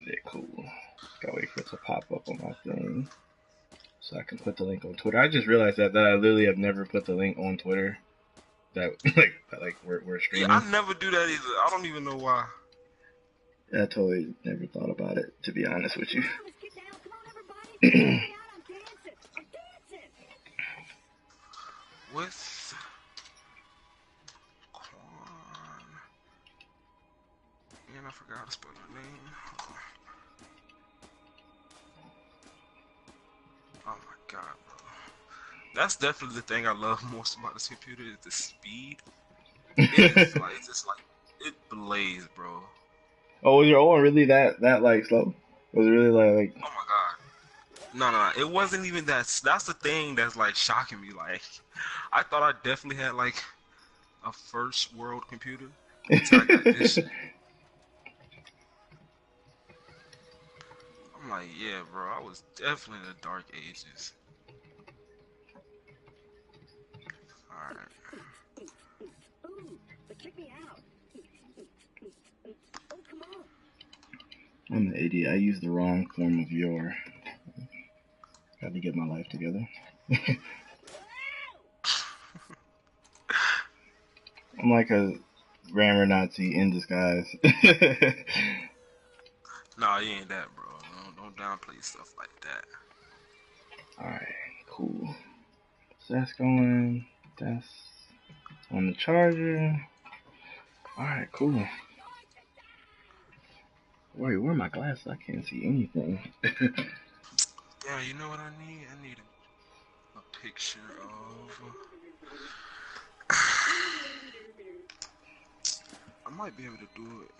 Yeah, cool. Gotta wait for it to pop up on my thing so I can put the link on Twitter. I just realized that I literally have never put the link on Twitter. That we're Yeah, streaming. I never do that either. I don't even know why. I totally never thought about it, to be honest with you. With Quan. And I forgot how to spell your name. Oh my god, bro. That's definitely the thing I love most about this computer is the speed. It is like just like it blazes, bro. Oh, was your old one really that like slow? Was it really like? Oh my god. No, it wasn't even that. That's the thing that's like shocking me. Like, I thought I definitely had like a first world computer until I got this shit. I'm like, yeah, bro, I was definitely in the dark ages. Alright. I'm an idiot. I used the wrong form of your. Got to get my life together. I'm like a grammar Nazi in disguise. Nah, you ain't that, bro. Don't downplay stuff like that. Alright, cool. So that's going. That's on the charger. Alright, cool. Wait, where are my glasses? I can't see anything. Yeah, you know what I need? I need a picture of. I might be able to do it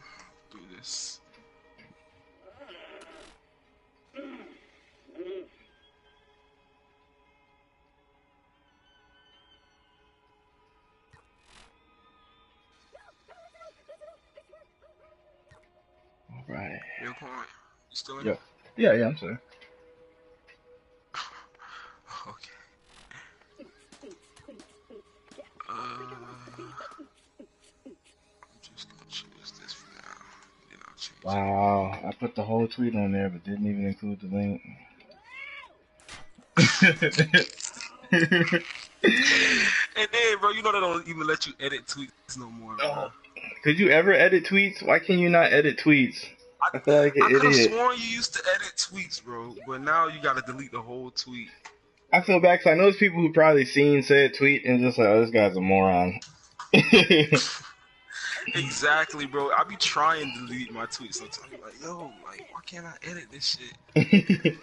through this. Alright. Real point. You still in? Yep. Yeah, I'm sorry. Okay. I'm just gonna choose this for now. Then I'll change it. Wow, I put the whole tweet on there, but didn't even include the link. And then, bro, you know they don't even let you edit tweets no more, bro. Oh, could you ever edit tweets? Why can you not edit tweets? I feel like an I could have idiot. sworn you used to edit tweets, bro, but now you gotta delete the whole tweet. I feel bad because I know there's people who probably seen said tweet and just like, oh, this guy's a moron. Exactly, bro. I be trying to delete my tweets sometimes. I'm like, yo, like, why can't I edit this shit? And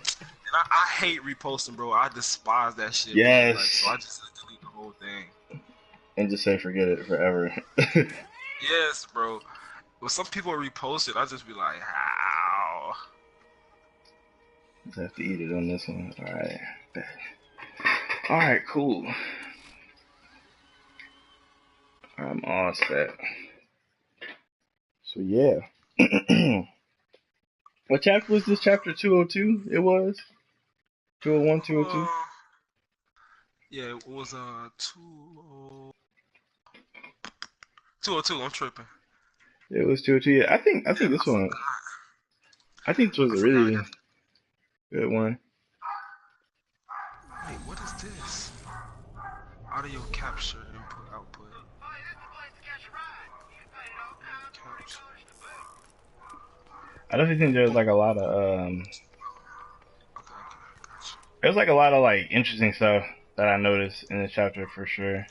I hate reposting, bro. I despise that shit. Yes. Bro. Like, so I just delete the whole thing. And just say forget it forever. Yes, bro. When some people repost it, I just be like, how? Just have to eat it on this one. Alright. Alright, cool. I'm all set. So yeah. What chapter was this? Chapter 202? It was? 201, 202? Yeah, it was 202. I'm tripping. It was 202. Yeah, I think this one. I think this was a really good one. Wait, what is this? Audio capture, input, output. Capture. I definitely think there's like a lot of Okay, there's like a lot of like interesting stuff that I noticed in this chapter for sure.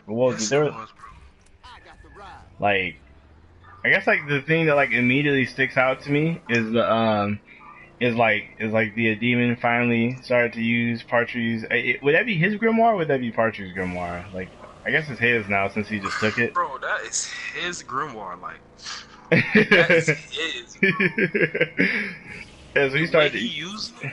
But what was there? Like, I guess like the thing that like immediately sticks out to me is the is like the demon finally started to use Partridge's. Would that be his grimoire? Or would that be Partridge's grimoire? Like, I guess it's his now since he just took it. Bro, that is his grimoire. Like, that is his. Yeah, so he started to use it.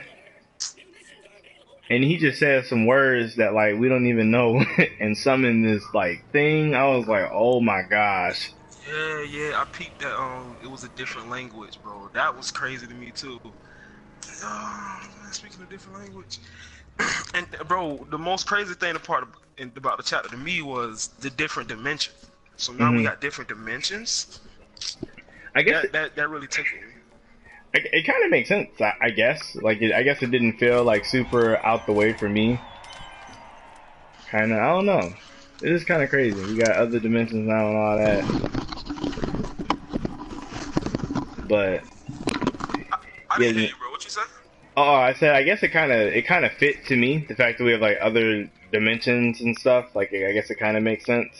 And he just said some words that like we don't even know and summoned this like thing. I was like, oh my gosh. Yeah, I peeped that it was a different language, bro. That was crazy to me too. Speaking a different language. And bro, the most crazy thing about the chapter to me was the different dimensions. So now we got different dimensions. I guess that really tickled me. it kind of makes sense, I guess. Like, I guess it didn't feel like super out the way for me. Kind of, I don't know. It is kind of crazy. We got other dimensions now and all that, but I didn't hear yeah. you, bro. What you say? Oh, I said I guess it kind of fit to me the fact that we have like other dimensions and stuff. Like, I guess it kind of makes sense.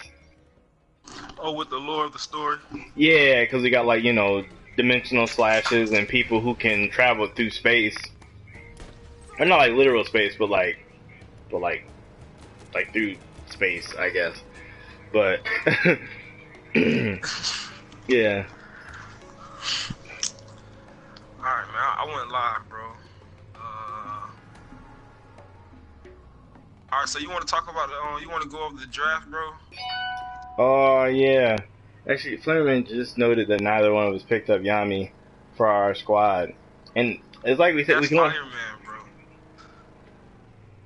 Oh, with the lore of the story. Yeah, because we got like dimensional slashes and people who can travel through space, or not like literal space, but like through space, I guess. But yeah. All right, man. I went live, bro. All right, so you want to talk about you want to go over the draft, bro? Oh yeah. Actually, Flamerman just noted that neither one of us picked up Yami for our squad, and it's like we said we That's can only. Fireman,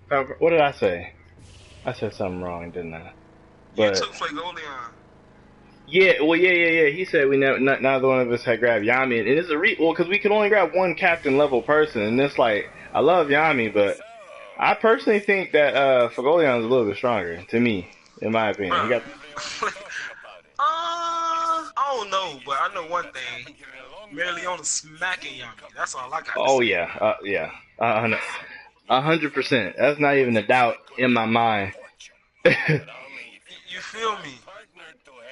bro. What did I say? I said something wrong, didn't I? You But took Flagolion. yeah, well, yeah. He said we neither one of us had grabbed Yami, and it's well, because we can only grab one captain level person, and it's like I love Yami, but I personally think that Fagolion is a little bit stronger to me, in my opinion. He Bro. got. I don't know, but I know one thing. Merely smacking Yami. That's all I got to Oh say. yeah, yeah, 100%. That's not even a doubt in my mind. You feel me?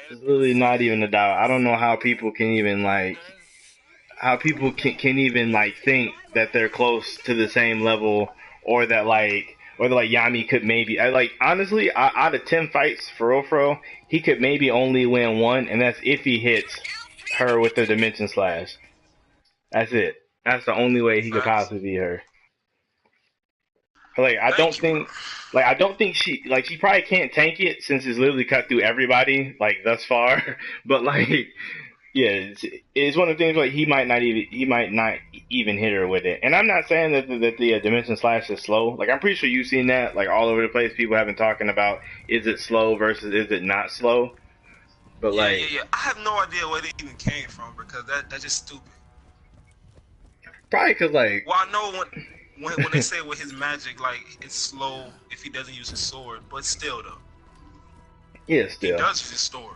It's literally not even a doubt. I don't know how people can even can even like think that they're close to the same level, or that like Yami could maybe like honestly out of 10 fights for real, he could maybe only win one, and that's if he hits her with the dimension slash. That's it. That's the only way he could Facts. possibly beat her. Like Thank you, bro. I don't think she probably can't tank it since it's literally cut through everybody like thus far. But like yeah, it's one of the things like he might not even hit her with it. And I'm not saying that the dimension slash is slow. Like I'm pretty sure you've seen that like all over the place. People have been talking about is it slow versus is it not slow. But like Yeah. I have no idea where they even came from because that's just stupid. probably because like Well, I know when they say with his magic, like it's slow if he doesn't use his sword, but still though, yeah, he still. does use his sword.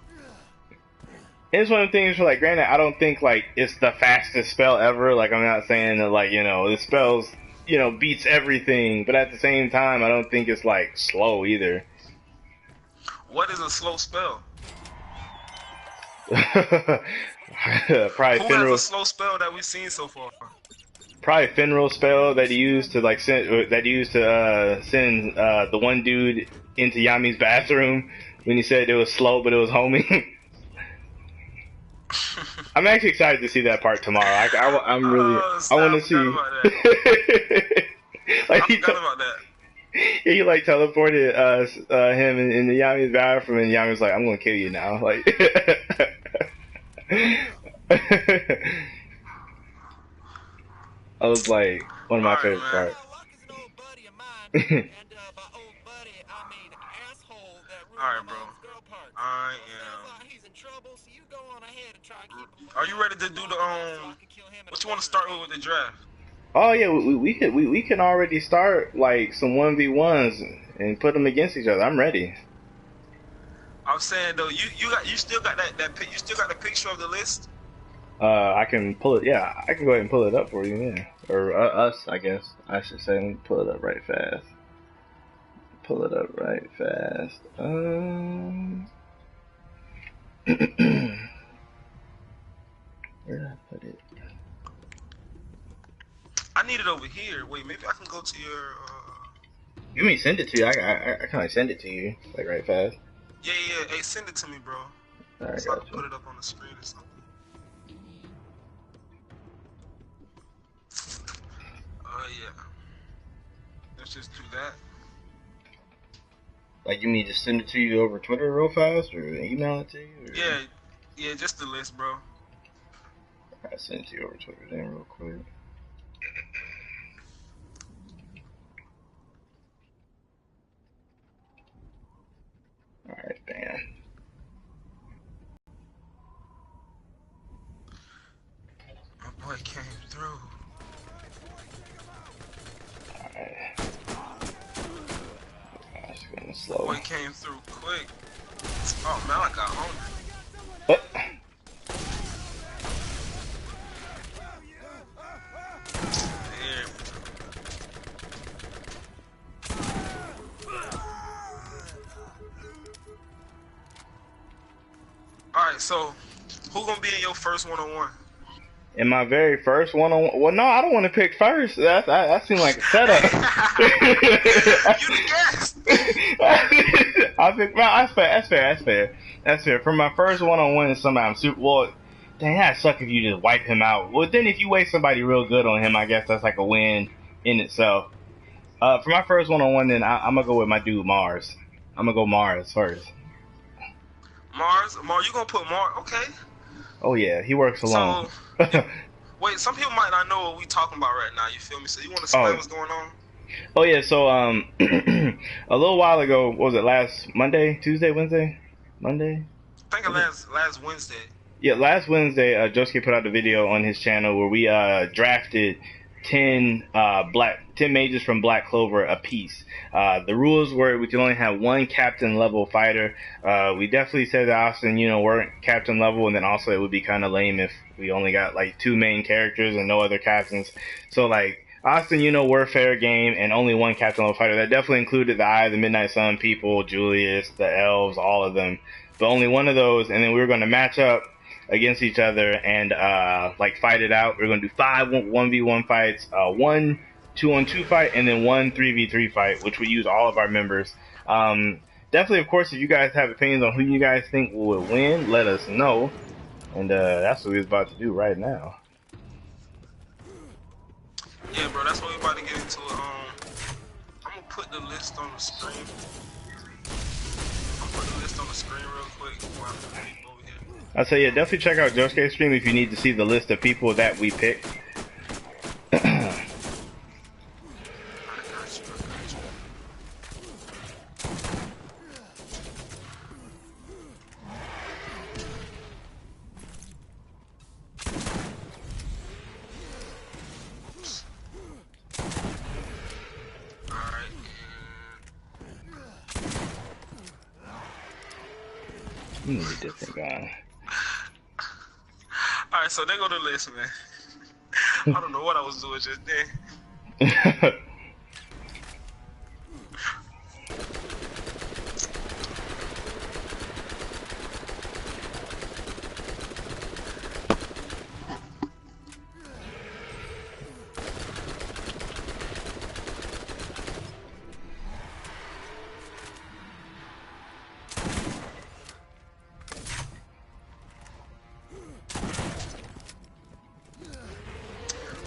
It's one of the things where, like, granted, I don't think, like, it's the fastest spell ever. Like, I'm not saying that, like, the spells, beats everything. But at the same time, I don't think it's, like, slow either. What is a slow spell? Probably Who has a Finral, slow spell that we've seen so far? probably Finral spell that he used to, like, send the one dude into Yami's bathroom when he said it was slow, but it was homing. I'm actually excited to see that part tomorrow. I'm really, Oh, I want I to forgot see. about that. Like I forgot about that. he like teleported him in the Yami's bathroom, and Yami's like, "I'm gonna kill you now." Like, I was like, one of my Alright, favorite man. parts. Alright, bro. I am. Are you ready to do the What you want to start with the draft? Oh yeah, we can already start like some 1v1s and put them against each other. I'm ready. I'm saying though, you still got you still got the picture of the list. I can pull it. Yeah, I can go ahead and pull it up for you. Yeah, or us, I guess I should say. Let me pull it up right fast. Pull it up right fast. Where did I put it? I need it over here. Wait, maybe I can go to your. You mean send it to you? I can like send it to you like right fast. Yeah. Hey, send it to me, bro. Alright, So I can gotcha. put it up on the screen or something. Yeah. Let's just do that. Like you mean just send it to you over Twitter real fast, or email it to you? Or... Yeah, just the list, bro. I send it to you over Twitter then real quick. Alright, bam. My boy came through. Alright. Gosh, going That slow. boy came through quick. Oh man, I got hungry. There. Alright, so who gonna be in your first one-on-one? In my very first one-on-one, well, no, I don't want to pick first. That seemed like a setup. You the guest. I pick. No, that's fair. That's fair. That's fair. That's fair. For my first one-on-one, somebody I'm super. Well, dang, that'd suck if you just wipe him out. Well, then if you waste somebody real good on him, I guess that's like a win in itself. For my first one-on-one, then I'm gonna go with my dude Mars. I'm gonna go Mars first. Mars, you gonna put Mars? Okay. Oh yeah, he works alone. So, wait, some people might not know what we talking about right now. You feel me? So you want to explain what's going on? Oh yeah, so a little while ago, what was it, last Monday, Tuesday, Wednesday? Monday? I think last Wednesday. Yeah, last Wednesday, Josuke put out a video on his channel where we drafted 10 mages from Black Clover apiece. The rules were we could only have one captain level fighter. We definitely said that Austin, weren't captain level, and then also it would be kind of lame if we only got like 2 main characters and no other captains. So like Austin, we're fair game and only one captain level fighter. That definitely included the Eye of the Midnight Sun people, Julius, the elves, all of them. But only one of those, and then we were going to match up against each other and like fight it out. We're gonna do 5 1v1 fights, 1 2-on-2 fight, and then 1 3v3 fight, which we use all of our members. Definitely, of course, if you guys have opinions on who you guys think will win, let us know. And that's what we're about to do right now. Yeah, bro, that's what we're about to get into. I'm gonna put the list on the screen. I'll put the list on the screen real quick before I put it over here. I'll say, yeah, definitely check out Josuke's stream if you need to see the list of people that we picked. You need a different guy. Alright, so there go the list, man. I don't know what I was doing just then.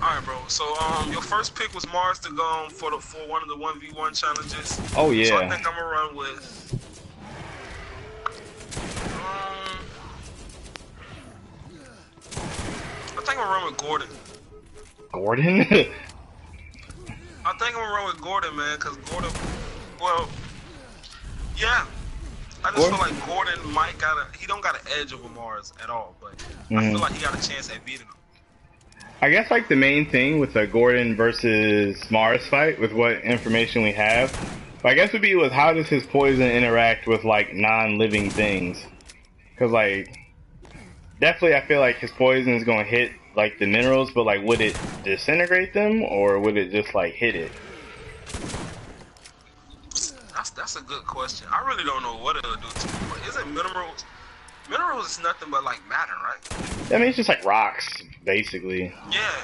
Alright, bro. So, your first pick was Mars to go for one of the 1v1 challenges. Oh yeah. So I think I'm gonna run with. I think I'm gonna run with Gordon. Gordon? I think I'm gonna run with Gordon, man, because Gordon. Well, yeah. I just feel like Gordon he don't got an edge over Mars at all, but I feel like he got a chance at beating him. I guess like the main thing with the Gordon versus Mars fight, with what information we have, I guess would be with how does his poison interact with like non-living things? Because like definitely I feel like his poison is gonna hit like the minerals, but like would it disintegrate them or would it just like hit it? That's a good question. I really don't know what it'll do to him. But isn't minerals? Minerals is nothing but like matter, right? I mean, it's just like rocks, basically. Yeah.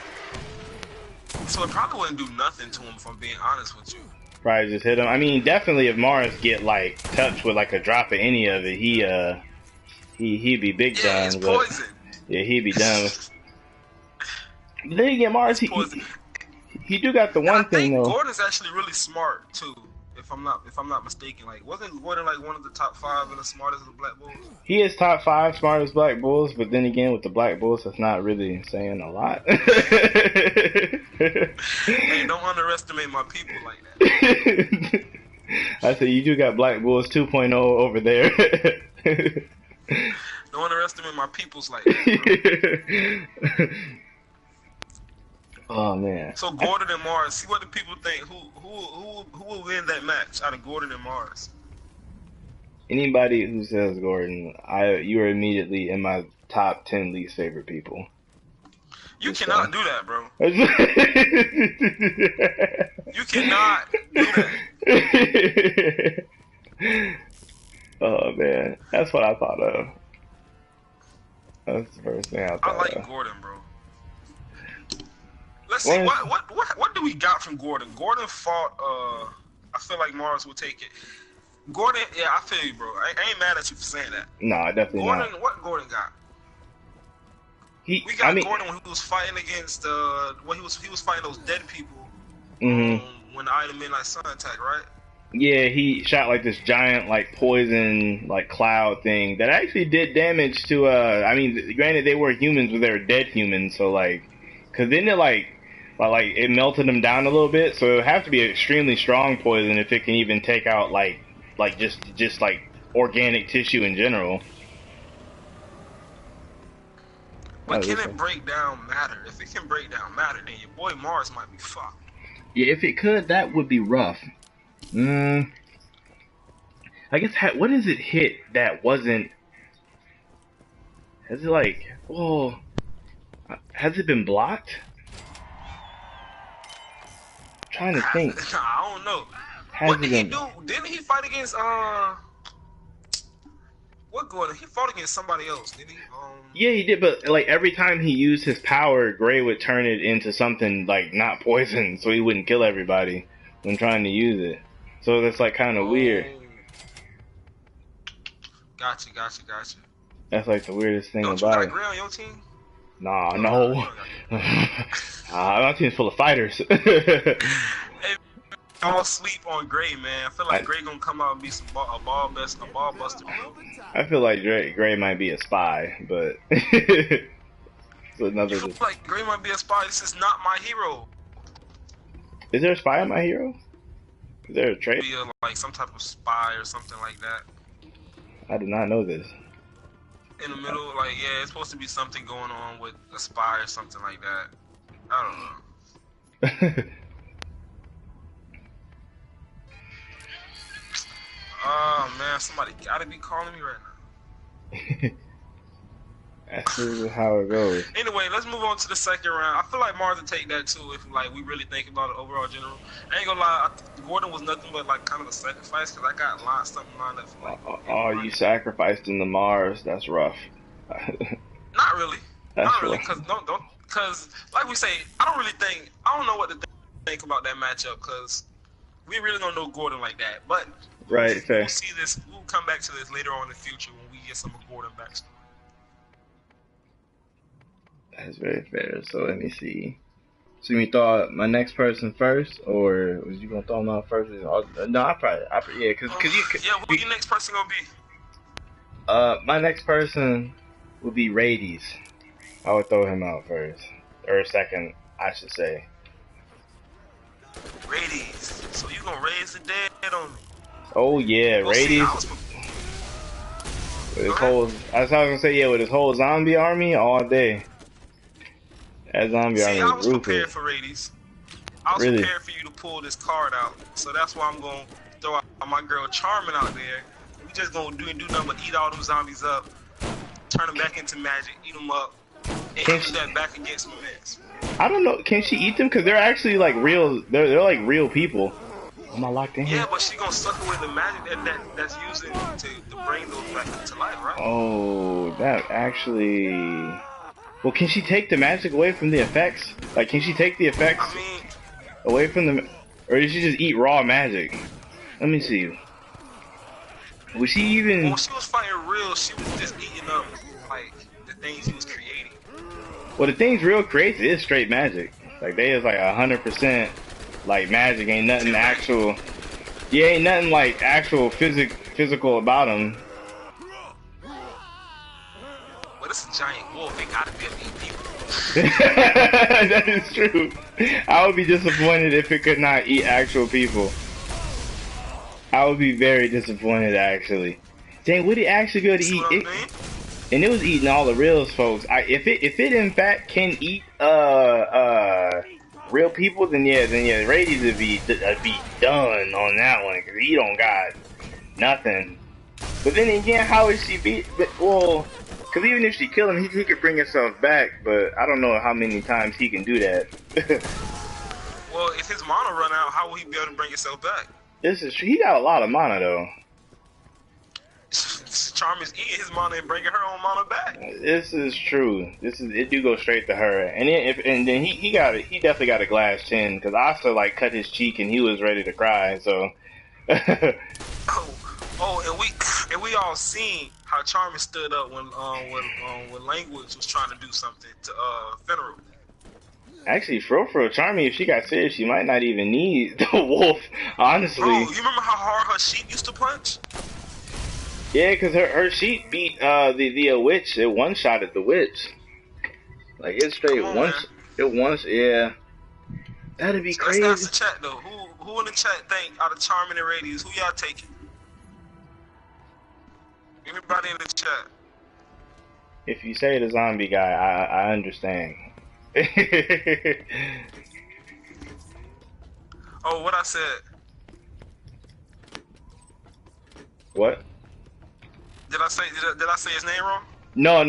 So it probably wouldn't do nothing to him, if I'm being honest with you. Probably just hit him. I mean, definitely if Mars get like touched with like a drop of any of it, he'd be big done. It's poison. Yeah, he'd be done. But then again, Mars, he do got the one thing though. Gordon's actually really smart too. If I'm not mistaken, like wasn't Gordon like one of the top 5 and the smartest of the Black Bulls? He is top 5 smartest Black Bulls, but then again with the Black Bulls, that's not really saying a lot. Hey, don't underestimate my people like that. I said you do got Black Bulls 2.0 over there. Don't underestimate my peoples like that. Oh man. So Gordon and Mars. See what the people think. Who will win that match out of Gordon and Mars? Anybody who says Gordon, you are immediately in my top 10 least favorite people. You Just cannot do that, bro. You cannot do that. Oh man, that's what I thought of. That's the first thing I thought I like of. Gordon, bro. Let's see what do we got from Gordon? Gordon fought. I feel like Mars will take it. Gordon, yeah, I feel you, bro. I ain't mad at you for saying that. No, definitely Gordon, not. what Gordon got? We got Gordon when he was fighting against when he was fighting those dead people. When the Iron Midnight Sun attacked, right? Yeah, he shot like this giant like poison like cloud thing that actually did damage to I mean, granted they were humans, but they were dead humans, so like, cause then it like it melted them down a little bit, so it would have to be extremely strong poison if it can even take out like just like organic tissue in general. But can it break down matter? If it can break down matter, then your boy Mars might be fucked. Yeah, if it could, that would be rough. I guess what does it hit that wasn't? Has it like? Oh, has it been blocked? I'm trying to think. I don't know. What did he do? Didn't he fight against what Gordon? He fought against somebody else, didn't he? Yeah, he did, but like every time he used his power, Gray would turn it into something like not poison, so he wouldn't kill everybody when trying to use it. So that's like kind of weird. Gotcha. That's like the weirdest thing about it. Don't you got Gray on your team? Nah, no. My team's full of fighters. Hey, I'm gonna sleep on Gray, man. I feel like Gray gonna come out and be a ball buster, bro. I feel like Gray might be a spy, but it's another. You feel like Gray might be a spy? This is not my hero. Is there a spy on My Hero? Is there a trait? Be like some type of spy or something like that. I did not know this. In the middle, like yeah, it's supposed to be something going on with a spy or something like that. I don't know. Oh man, somebody gotta be calling me right now. That's how it goes. Anyway, let's move on to the second round. I feel like Mars would take that too if like we really think about it overall general. I ain't gonna lie, Gordon was nothing but like kind of a sacrifice because I got something lined up for like. Oh, you sacrificed in the Mars. That's rough. Not really. Not really, because because like we say, I don't know what to think about that matchup because we really don't know Gordon like that. But right, fair. We'll see this. We'll come back to this later on in the future when we get some of Gordon backstory. That's very fair. So let me see. So you thought my next person first, or was you gonna throw him out first? No, yeah, cause you. Who your next person gonna be? My next person would be Rades. I would throw him out first, or second, I should say. Rades. So you gonna raise the dead on me? Oh yeah, Rades. With his whole, I was gonna say, yeah, with his whole zombie army all day. That zombie army I was ruthless. prepared for Rades. I was prepared for you to pull this card out. So that's why I'm gonna throw out my girl Charmin out there. We just gonna do nothing but eat all them zombies up, turn them back into magic, eat them up, and use that back against my mess. I don't know. Can she eat them? Because they're actually like real. They're like real people. Am I locked in here? Yeah, but she gonna suck away the magic that's using to bring those back into life, right? Oh, that actually. Well, can she take the magic away from the effects? Like, can she take the effects away from the, or did she just eat raw magic? Let me see. Was she even? When she was fighting real, she was just eating up like the things he was creating. Well, the things real creates is straight magic. Like they is like 100% like magic. Ain't nothing actual. Yeah, ain't nothing like actual physical about them. Well, it's a giant wolf. They gotta be able to eat people. That is true. I would be disappointed if it could not eat actual people. I would be very disappointed, actually. Dang, would it actually be able to eat it? And it was eating all the reals, folks. If it in fact can eat real people, then yeah, Radies would be done on that one because he don't got nothing. But then again, how is she beat? Well, because even if she killed him, he could bring himself back. But I don't know how many times he can do that. Well, if his mana run out, how will he be able to bring himself back? This is true. He got a lot of mana though. Charm is eating his mana and bringing her own mana back. This is true. It do go straight to her, and then he definitely got a glass chin because Asta like cut his cheek and he was ready to cry. So. and we all seen how Charmy stood up when Language was trying to do something to Fenrir. Actually, for Charmy, if she got serious, she might not even need the wolf. Honestly. Bro, you remember how hard her sheep used to punch? Yeah, because her sheep beat the witch. It one shot at the witch. Like it straight once. Yeah. That'd be crazy. Let's ask the chat though. Who in the chat think out of Charming and Radius, who y'all taking? Anybody in the chat? If you say the zombie guy, I understand. Oh, what I said. What? Did I say his name wrong? No. I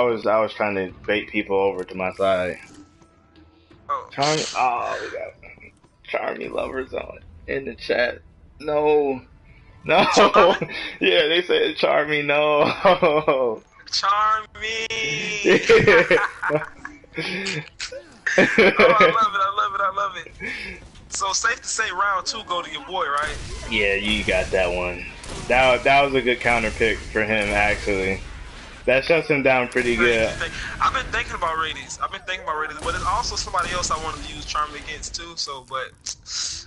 was trying to bait people over to my side. Oh. Charmy. Oh, we got Charmy lovers on in the chat. No. Charmy? Yeah, they said Charmy. No. Charmy. Oh, I love it. So safe to say, round 2 go to your boy, right? Yeah, you got that one. That was a good counter pick for him, actually. That shuts him down pretty good. I've been thinking about Radius, but there's also somebody else I wanted to use Charm against too. So, but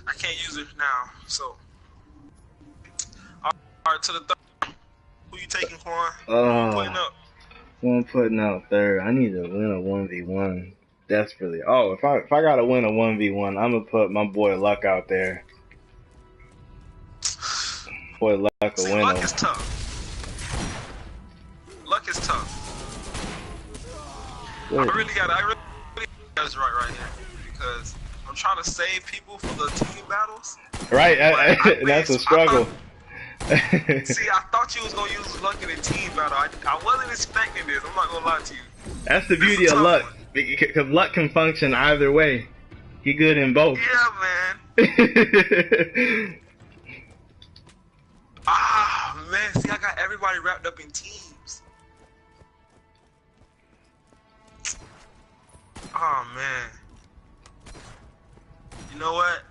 I can't use it now. So, all right, to the third. Who you taking, Quan? Putting up. I'm putting out third. I need to win a 1v1 desperately. Oh, if I gotta win a 1v1, I'm gonna put my boy Luck out there. Boy Luck will win. Luck is tough. Luck is tough. I really got this right here because I'm trying to save people for the team battles. Right, that's a struggle. See, I thought you was gonna use Luck in a team battle. I wasn't expecting this. I'm not gonna lie to you. That's the beauty of Luck, because Luck can function either way. He good in both. Yeah, man. Man, see, I got everybody wrapped up in teams. Oh, man. You know what?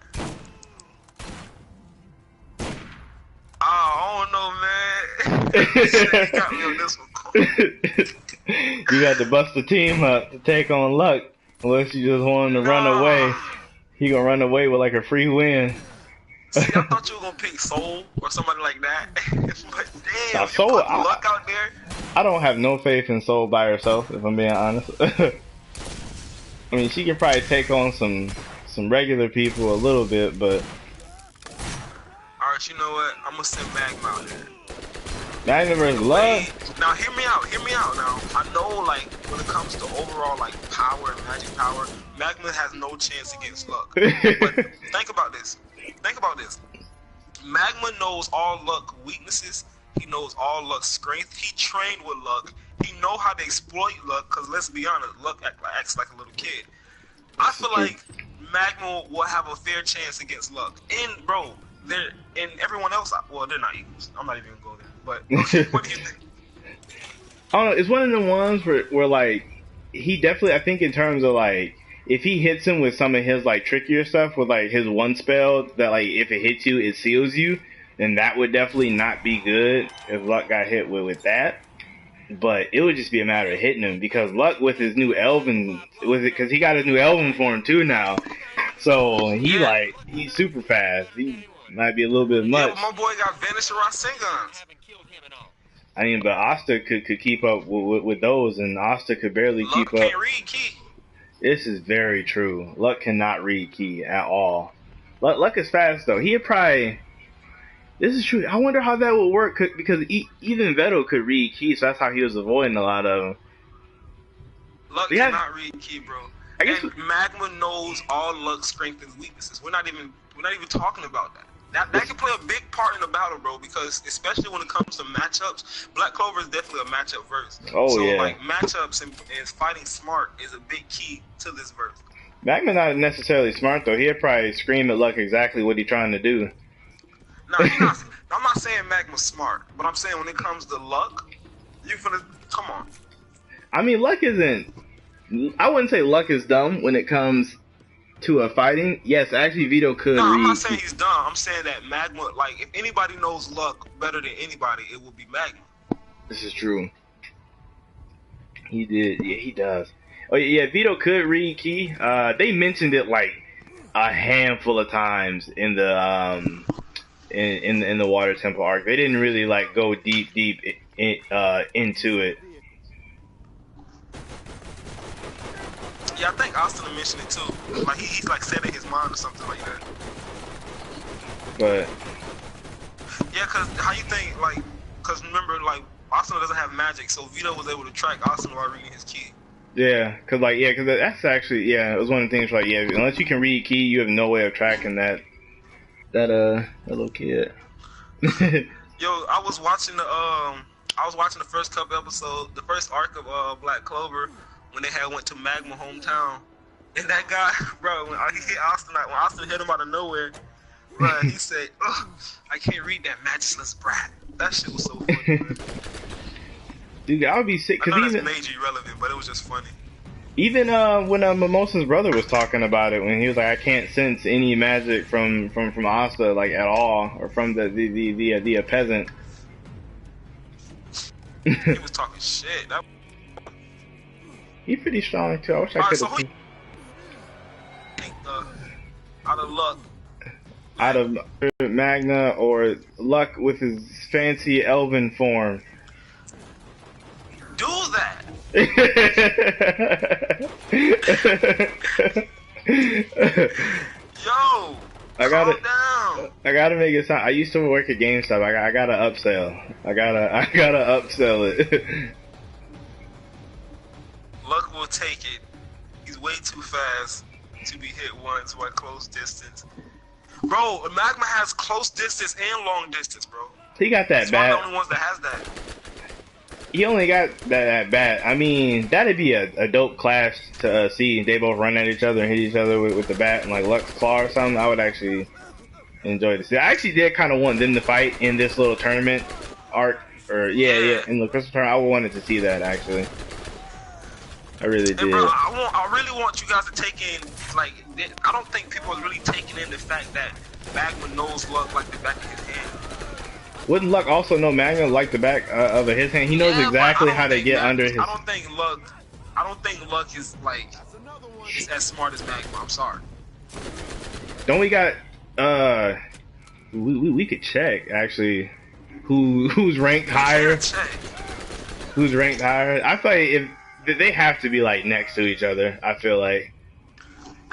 Oh, I don't know, man. You got me on this one. You got to bust the team up to take on Luck. Unless you just want him to run away. He gonna run away with like a free win. See, I thought you were gonna pick Soul or somebody like that. But damn, Soul, you put Luck out there. I don't have no faith in Soul by herself, if I'm being honest. I mean, she can probably take on some regular people a little bit, but. Alright, you know what? I'm gonna send Magma out there. Magma versus Love? Now, hear me out now. I know, like, when it comes to overall, like, power and magic power, Magma has no chance against Luck. But think about this. Magma knows all Luck weaknesses. He knows all Luck's strength. He trained with Luck. He know how to exploit Luck, because let's be honest, Luck acts like a little kid. I feel like Magma will have a fair chance against Luck. And, bro, and everyone else, well, they're not equals. I'm not even going to go there. But, okay, what do you think? I don't know. It's one of the ones where like, he definitely, I think in terms of, like, if he hits him with some of his, like, trickier stuff, with, like, his one spell, that, like, if it hits you, it seals you, then that would definitely not be good if Luck got hit with that. But it would just be a matter of hitting him, because Luck with his new Elven, because he got his new Elven form too now, so he's super fast. He might be a little bit much. Yeah, my boy got Vanish and Rasengan's. I mean, but Asta could keep up with those, and Asta could barely keep up. Luck can't read Key. This is very true. Luck cannot read Key at all. Luck is fast, though. He'd probably... This is true. I wonder how that would work, because even Vettel could read Key, so that's how he was avoiding a lot of them. Luck cannot read Key, bro. I guess. And Magma knows all Luck's strengths and weaknesses. We're not even talking about that. That can play a big part in the battle, bro, because especially when it comes to matchups, Black Clover is definitely a matchup verse. Oh so, yeah. like, matchups and fighting smart is a big key to this verse. Magma's not necessarily smart though. He'd probably scream at Luck exactly what he's trying to do. No, I'm not saying Magma's smart, but I'm saying when it comes to Luck, you finna come on. I mean, Luck isn't. I wouldn't say Luck is dumb when it comes to a fighting. Yes, actually, Vito could. No, I'm not saying he's dumb. I'm saying that Magma, like, if anybody knows Luck better than anybody, it will be Magma. This is true. He did. Yeah, he does. Oh yeah, Vito could read Ki. They mentioned it like a handful of times in the in the Water Temple arc. They didn't really like go deep into it. Yeah, I think Austin mentioned it too. Like he's like set in his mind or something like that. But yeah, cause how you think like, cause remember like Austin doesn't have magic, so Vito was able to track Austin while reading his Ki. Yeah, cause that's actually it was one of the things like unless you can read Ki, you have no way of tracking that little kid. Yo, I was watching the first couple episodes, the first arc of Black Clover when they went to Magma hometown, and that guy, bro, when he hit Austin, like when Austin hit him out of nowhere, bro, he said, "Ugh, I can't read that matchless brat." That shit was so funny, man. Dude, I would be sick because even major irrelevant, but it was just funny. Even when Mimosa's brother was talking about it, when he was like, "I can't sense any magic from Asta like at all, or from the peasant." He was talking shit. He's pretty strong too. I wish I could have. Out of Luck. Out of Magna or Luck with his fancy elven form. Do that. Yo, calm down. I gotta make it sound. I used to work at GameStop. I gotta upsell. I gotta upsell it. Luck will take it. He's way too fast to be hit once by close distance. Bro, Magma has close distance and long distance, bro. He got that He's bat. one of the only ones that has that. He only got that bat. I mean, that'd be a dope clash to see. They both run at each other and hit each other with the bat and like Luck's claw or something. I would actually enjoy to see. I actually did kind of want them to fight in this little tournament arc. Or yeah, in the Crystal Tournament. I wanted to see that actually. I really did. And bro, I really want you guys to take in, like, I don't think people are really taking in the fact that Magma knows Luck like the back of his hand. Wouldn't Luck also know Magna like the back of his hand? He knows exactly how to get under his. I don't think Luck is like as smart as Magma. I'm sorry. Don't we got we could check actually who's ranked higher? Who's ranked higher? I feel like if they have to be like next to each other. I feel like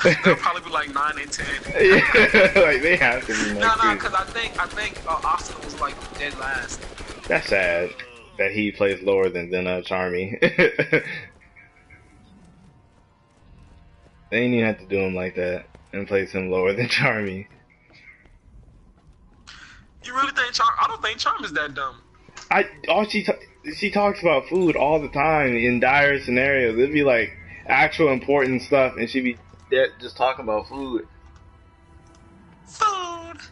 they'll probably be like 9 and 10. Yeah, like they have to be next. No, because I think Austin was like dead last. That's sad that he plays lower than Charmy. They didn't even have to do him like that and place him lower than Charmy. You really think I don't think Charmy's that dumb. She talks about food all the time in dire scenarios. It'd be like actual important stuff, and she'd be just talking about food. Food.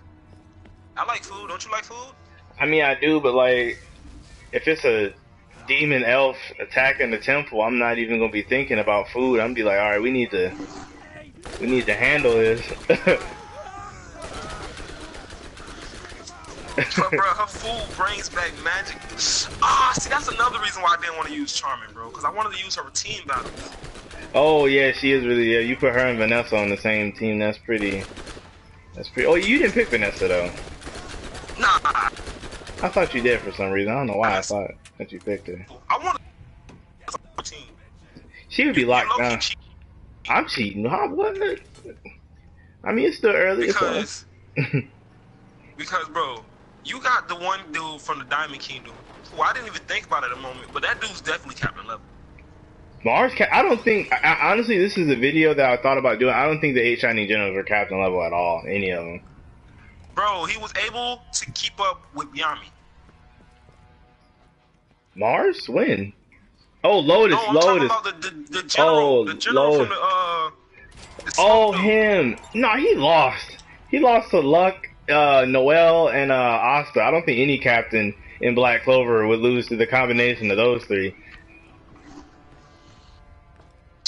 I like food. Don't you like food? I mean, I do, but like, if it's a demon elf attacking the temple, I'm not even gonna be thinking about food. I'm gonna be like, all right, we need to handle this. Bro, her food brings back magic. See, that's another reason why I didn't want to use Charming, bro. Because I wanted to use her for team battles. Oh yeah, she is really. Yeah, you put her and Vanessa on the same team. That's pretty. Oh, you didn't pick Vanessa though. Nah. I thought you did for some reason. I don't know why I thought that you picked her. I want a team. She would be locked down. I'm cheating. Huh? What? I mean, it's still early. Because, bro, you got the one dude from the Diamond Kingdom who I didn't even think about at the moment, but that dude's definitely Captain Level. I don't think. Honestly, this is a video that I thought about doing. I don't think the 8 Shining Generals were captain level at all. Any of them. Bro, he was able to keep up with Yami. Mars? When? Oh, Lotus. No, I'm talking Lotus. about the general. Oh, The general Lotus. from the Oh, dude. him. No, he lost. He lost to Luck, Noel, and Asta. I don't think any captain in Black Clover would lose to the combination of those three.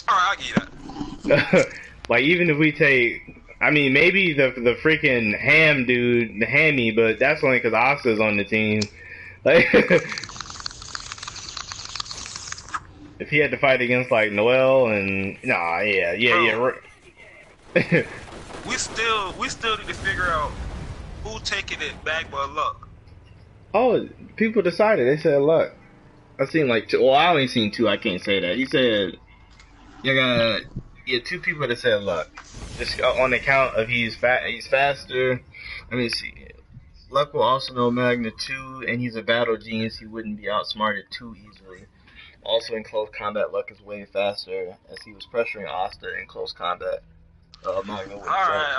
Alright, I get that. Like, even if we take, I mean, maybe the freaking Ham dude, the Hammy, but that's only because Asta's on the team. Like, if he had to fight against like Noel and We still need to figure out who taking it back by Luck. Oh, people decided. They said Luck. I seen like two. Well, I only seen two. I can't say that. He said, two people that said Luck. Just on account of he's faster. Let me see. Luck will also know Magna 2, and he's a battle genius. He wouldn't be outsmarted too easily. Also in close combat, Luck is way faster, as he was pressuring Asta in close combat. Magna would Alright.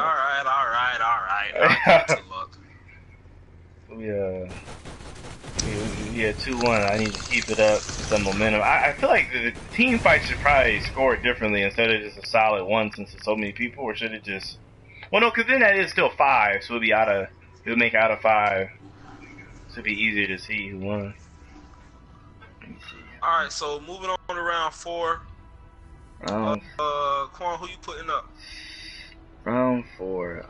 Luck. We had 2-1. I need to keep it up, some momentum. I feel like the team fight should probably score it differently instead of just a solid 1 since there's so many people, or should it just... Well, no, because then that is still 5, so it would make out of 5. So it'd be easier to see who won. Let me see. Alright, so moving on to round 4. Quan, who you putting up? Round 4.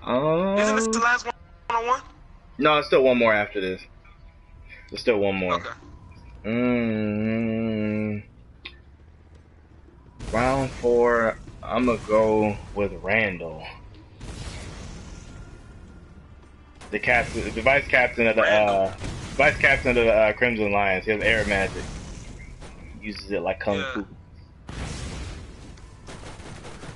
Isn't this the last one-on-1? No, it's still one more after this. There's still one more. Okay. Round 4, I'm gonna go with Randall. The vice captain of the Crimson Lions. He has air magic. He uses it like kung fu.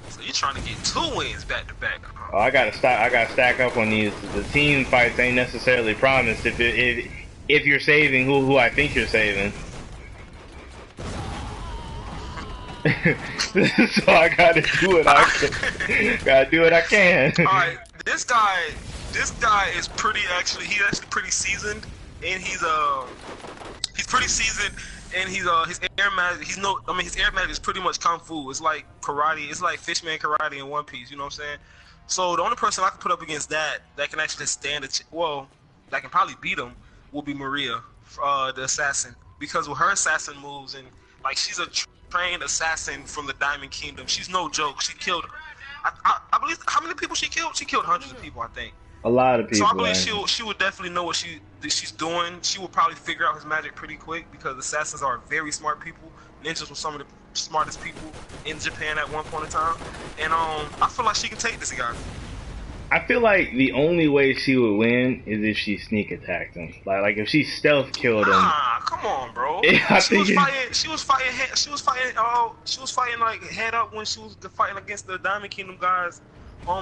So you're trying to get 2 wins back to back. Oh, I gotta stack up on these. The team fights ain't necessarily promised if you're saving who I think you're saving. So I gotta do what I can. Gotta do what I can. Alright, this guy is he's actually pretty seasoned, and he's pretty seasoned, and his air magic his air magic is pretty much kung fu. It's like karate, it's like Fishman karate in One Piece, you know what I'm saying? So the only person I can put up against that can actually stand that can probably beat him will be Maria, the assassin, because with her assassin moves and like she's a trained assassin from the Diamond Kingdom. She's no joke. She killed, I believe, how many people she killed? She killed hundreds of people, I think. A lot of people. So I believe she would definitely know what she's doing. She will probably figure out his magic pretty quick because assassins are very smart people. Ninjas were some of the smartest people in Japan at one point in time, and I feel like she can take this guy. I feel like the only way she would win is if she sneak attacked him. Like if she stealth killed him. Ah, come on, bro. She was fighting like head up when she was fighting against the Diamond Kingdom guys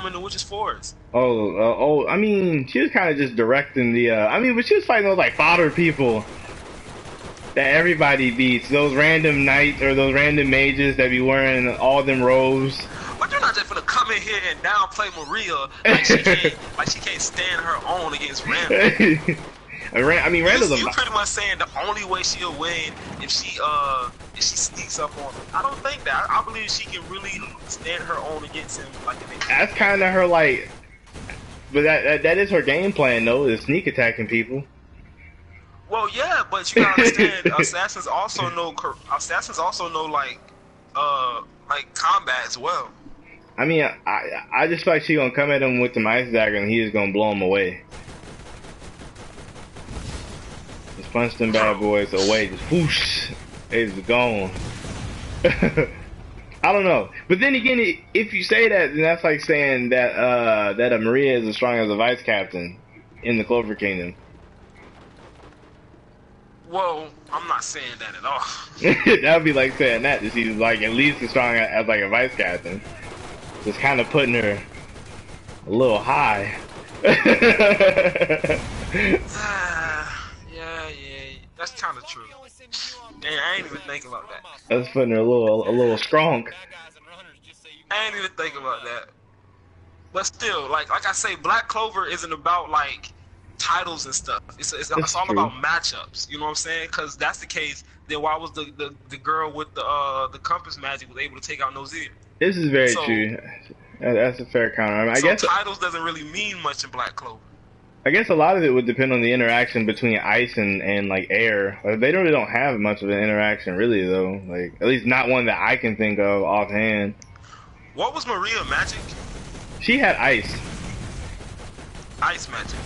in the Witch's Forest. I mean, she was kind of just directing the. But she was fighting those like fodder people that everybody beats. Those random knights or those random mages that be wearing all them robes. But you're not just gonna come in here and downplay Maria like she can't stand her own against Randall. Randall's you pretty much saying the only way she'll win if she sneaks up on him. I don't think that. I believe she can really stand her own against him. That's kind of her but that is her game plan though, is sneak attacking people. Well, yeah, but you gotta understand, assassins also know like combat as well. I mean, I just feel like she gonna come at him with the ice dagger and he's gonna blow him away. Just punch them bad boys away, just whoosh, it's gone. I don't know, but then again, if you say that, then that's like saying that Maria is as strong as a vice captain in the Clover Kingdom. Well, I'm not saying that at all. That would be like saying that she's like at least as strong as like a vice captain. Just kind of putting her a little high. Yeah, that's kind of true. And I ain't even think about that. That's putting her a little strong. I ain't even think about that. But still, like I say, Black Clover isn't about like titles and stuff. It's It's all true. about matchups. You know what I'm saying? Because that's the case. Then why was the girl with the compass magic was able to take out Nozier? This is very So true. That's a fair counter. I mean, so titles doesn't really mean much in Black Clover. I guess a lot of it would depend on the interaction between ice and like air. Like, they really don't have much of an interaction, really, though. Like, at least not one that I can think of offhand. What was Maria magic? She had ice. Ice magic.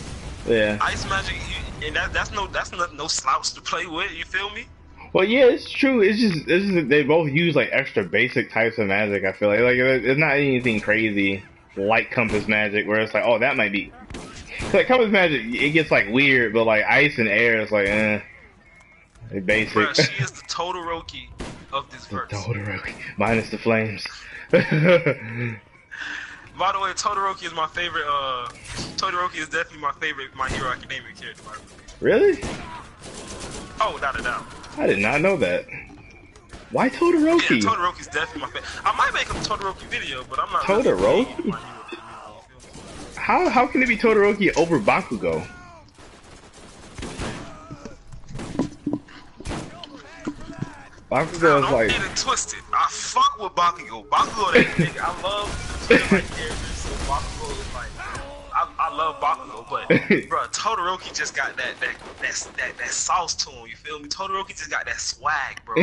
Yeah. Ice magic, and that's no slouch to play with. You feel me? Well, yeah, it's true. It's just they both use like extra basic types of magic. I feel like it's not anything crazy like compass magic where it's like, oh, that might be. Like compass magic, it gets like weird, but like ice and air, it's like, basic. Bruh, she is the Todoroki of this verse. Todoroki minus the flames. By the way, Todoroki is my favorite. Todoroki is definitely my favorite My Hero Academia character. Really? Oh, without a doubt. I did not know that. Why Todoroki? Yeah, Todoroki's definitely my favorite. I might make a Todoroki video, but I'm not. Todoroki? Really How can it be Todoroki over Bakugo? Bakugo is don't like. get it twisted. I fuck with Bakugo. Bakugo, that nigga. I love the like characters, so Bakugo is like. I love Bakugo, but bro, Todoroki just got that sauce to him. You feel me? Todoroki just got that swag, bro.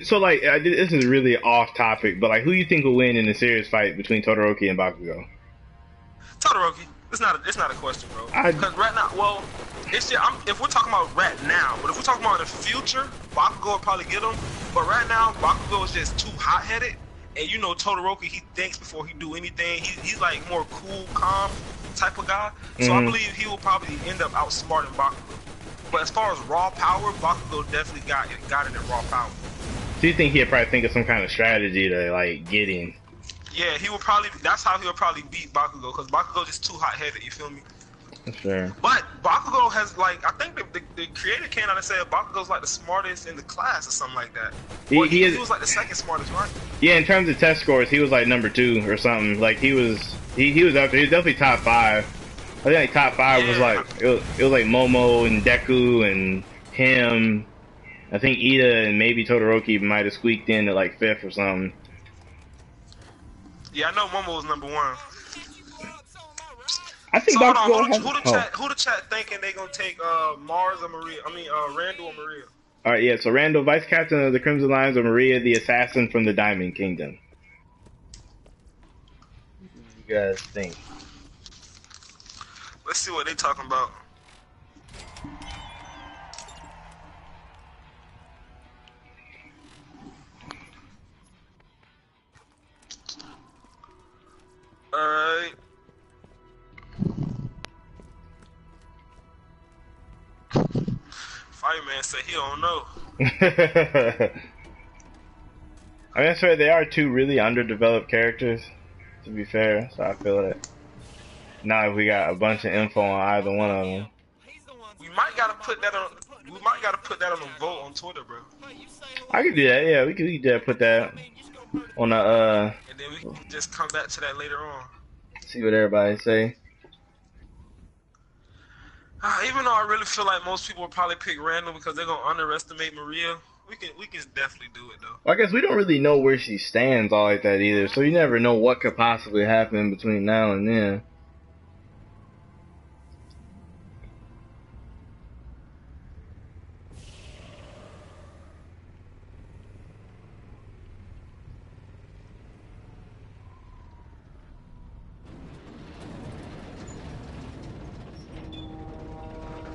So like, this is really off topic, but like, who you think will win in a serious fight between Todoroki and Bakugo? Todoroki. It's not a question, bro. Because right now, well, it's just, if we're talking about right now, but if we're talking about in the future, Bakugo will probably get him. But right now, Bakugo is just too hot-headed, and you know Todoroki, he thinks before he do anything. He's like more cool, calm type of guy. So I believe he will probably end up outsmarting Bakugo. But as far as raw power, Bakugo definitely got it in raw power. Do you think he'd probably think of some kind of strategy to like get him? Yeah, he will probably. That's how he'll probably beat Bakugo, because Bakugo is too hot-headed. You feel me? That's fair. But Bakugo has like, I think the creator came out and said Bakugo's like the smartest in the class or something like that. He was like the second smartest, right? Yeah, in terms of test scores, he was like number 2 or something. Like he was up there. He was definitely top 5. I think like top 5 was like it was like Momo and Deku and him. I think Ida and maybe Todoroki might have squeaked in at like 5th or something. Yeah, I know Momo was number 1. I think so Bakugo has... who the chat thinking they gonna take Mars or Maria? I mean Randall or Maria? All right, yeah. So Randall, vice captain of the Crimson Lions, or Maria, the assassin from the Diamond Kingdom. What do you guys think? Let's see what they talking about. Alright. Fireman said he don't know. I mean, that's right. They are 2 really underdeveloped characters, to be fair. So I feel that now if we got a bunch of info on either one of them, we might gotta put that on. We might gotta put that on a vote on Twitter, bro. I could do that. Yeah, we could put that on the And then we can just come back to that later on. See what everybody say. Even though I really feel like most people will probably pick Randall because they're gonna underestimate Maria, we can definitely do it though. Well, I guess we don't really know where she stands all like that either, so you never know what could possibly happen between now and then.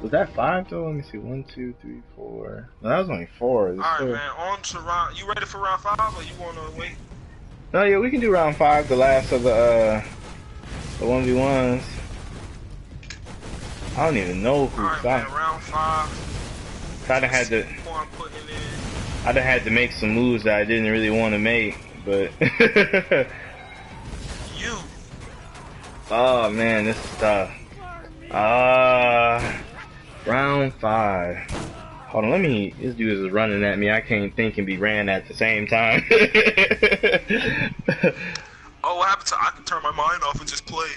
Was that 5 though? Let me see. 1, 2, 3, 4. No, that was only 4. Alright, man. On to round. You ready for round 5 or you wanna wait? No, yeah, we can do round 5, the last of the 1v1s. I don't even know who Alright, man. Round 5. I'd have had to make some moves that I didn't really want to make, but you. Oh man, this is tough. Round 5. Hold on, let me. This dude is running at me. I can't think and be ran at the same time. Oh, what happened to I can turn my mind off and just play?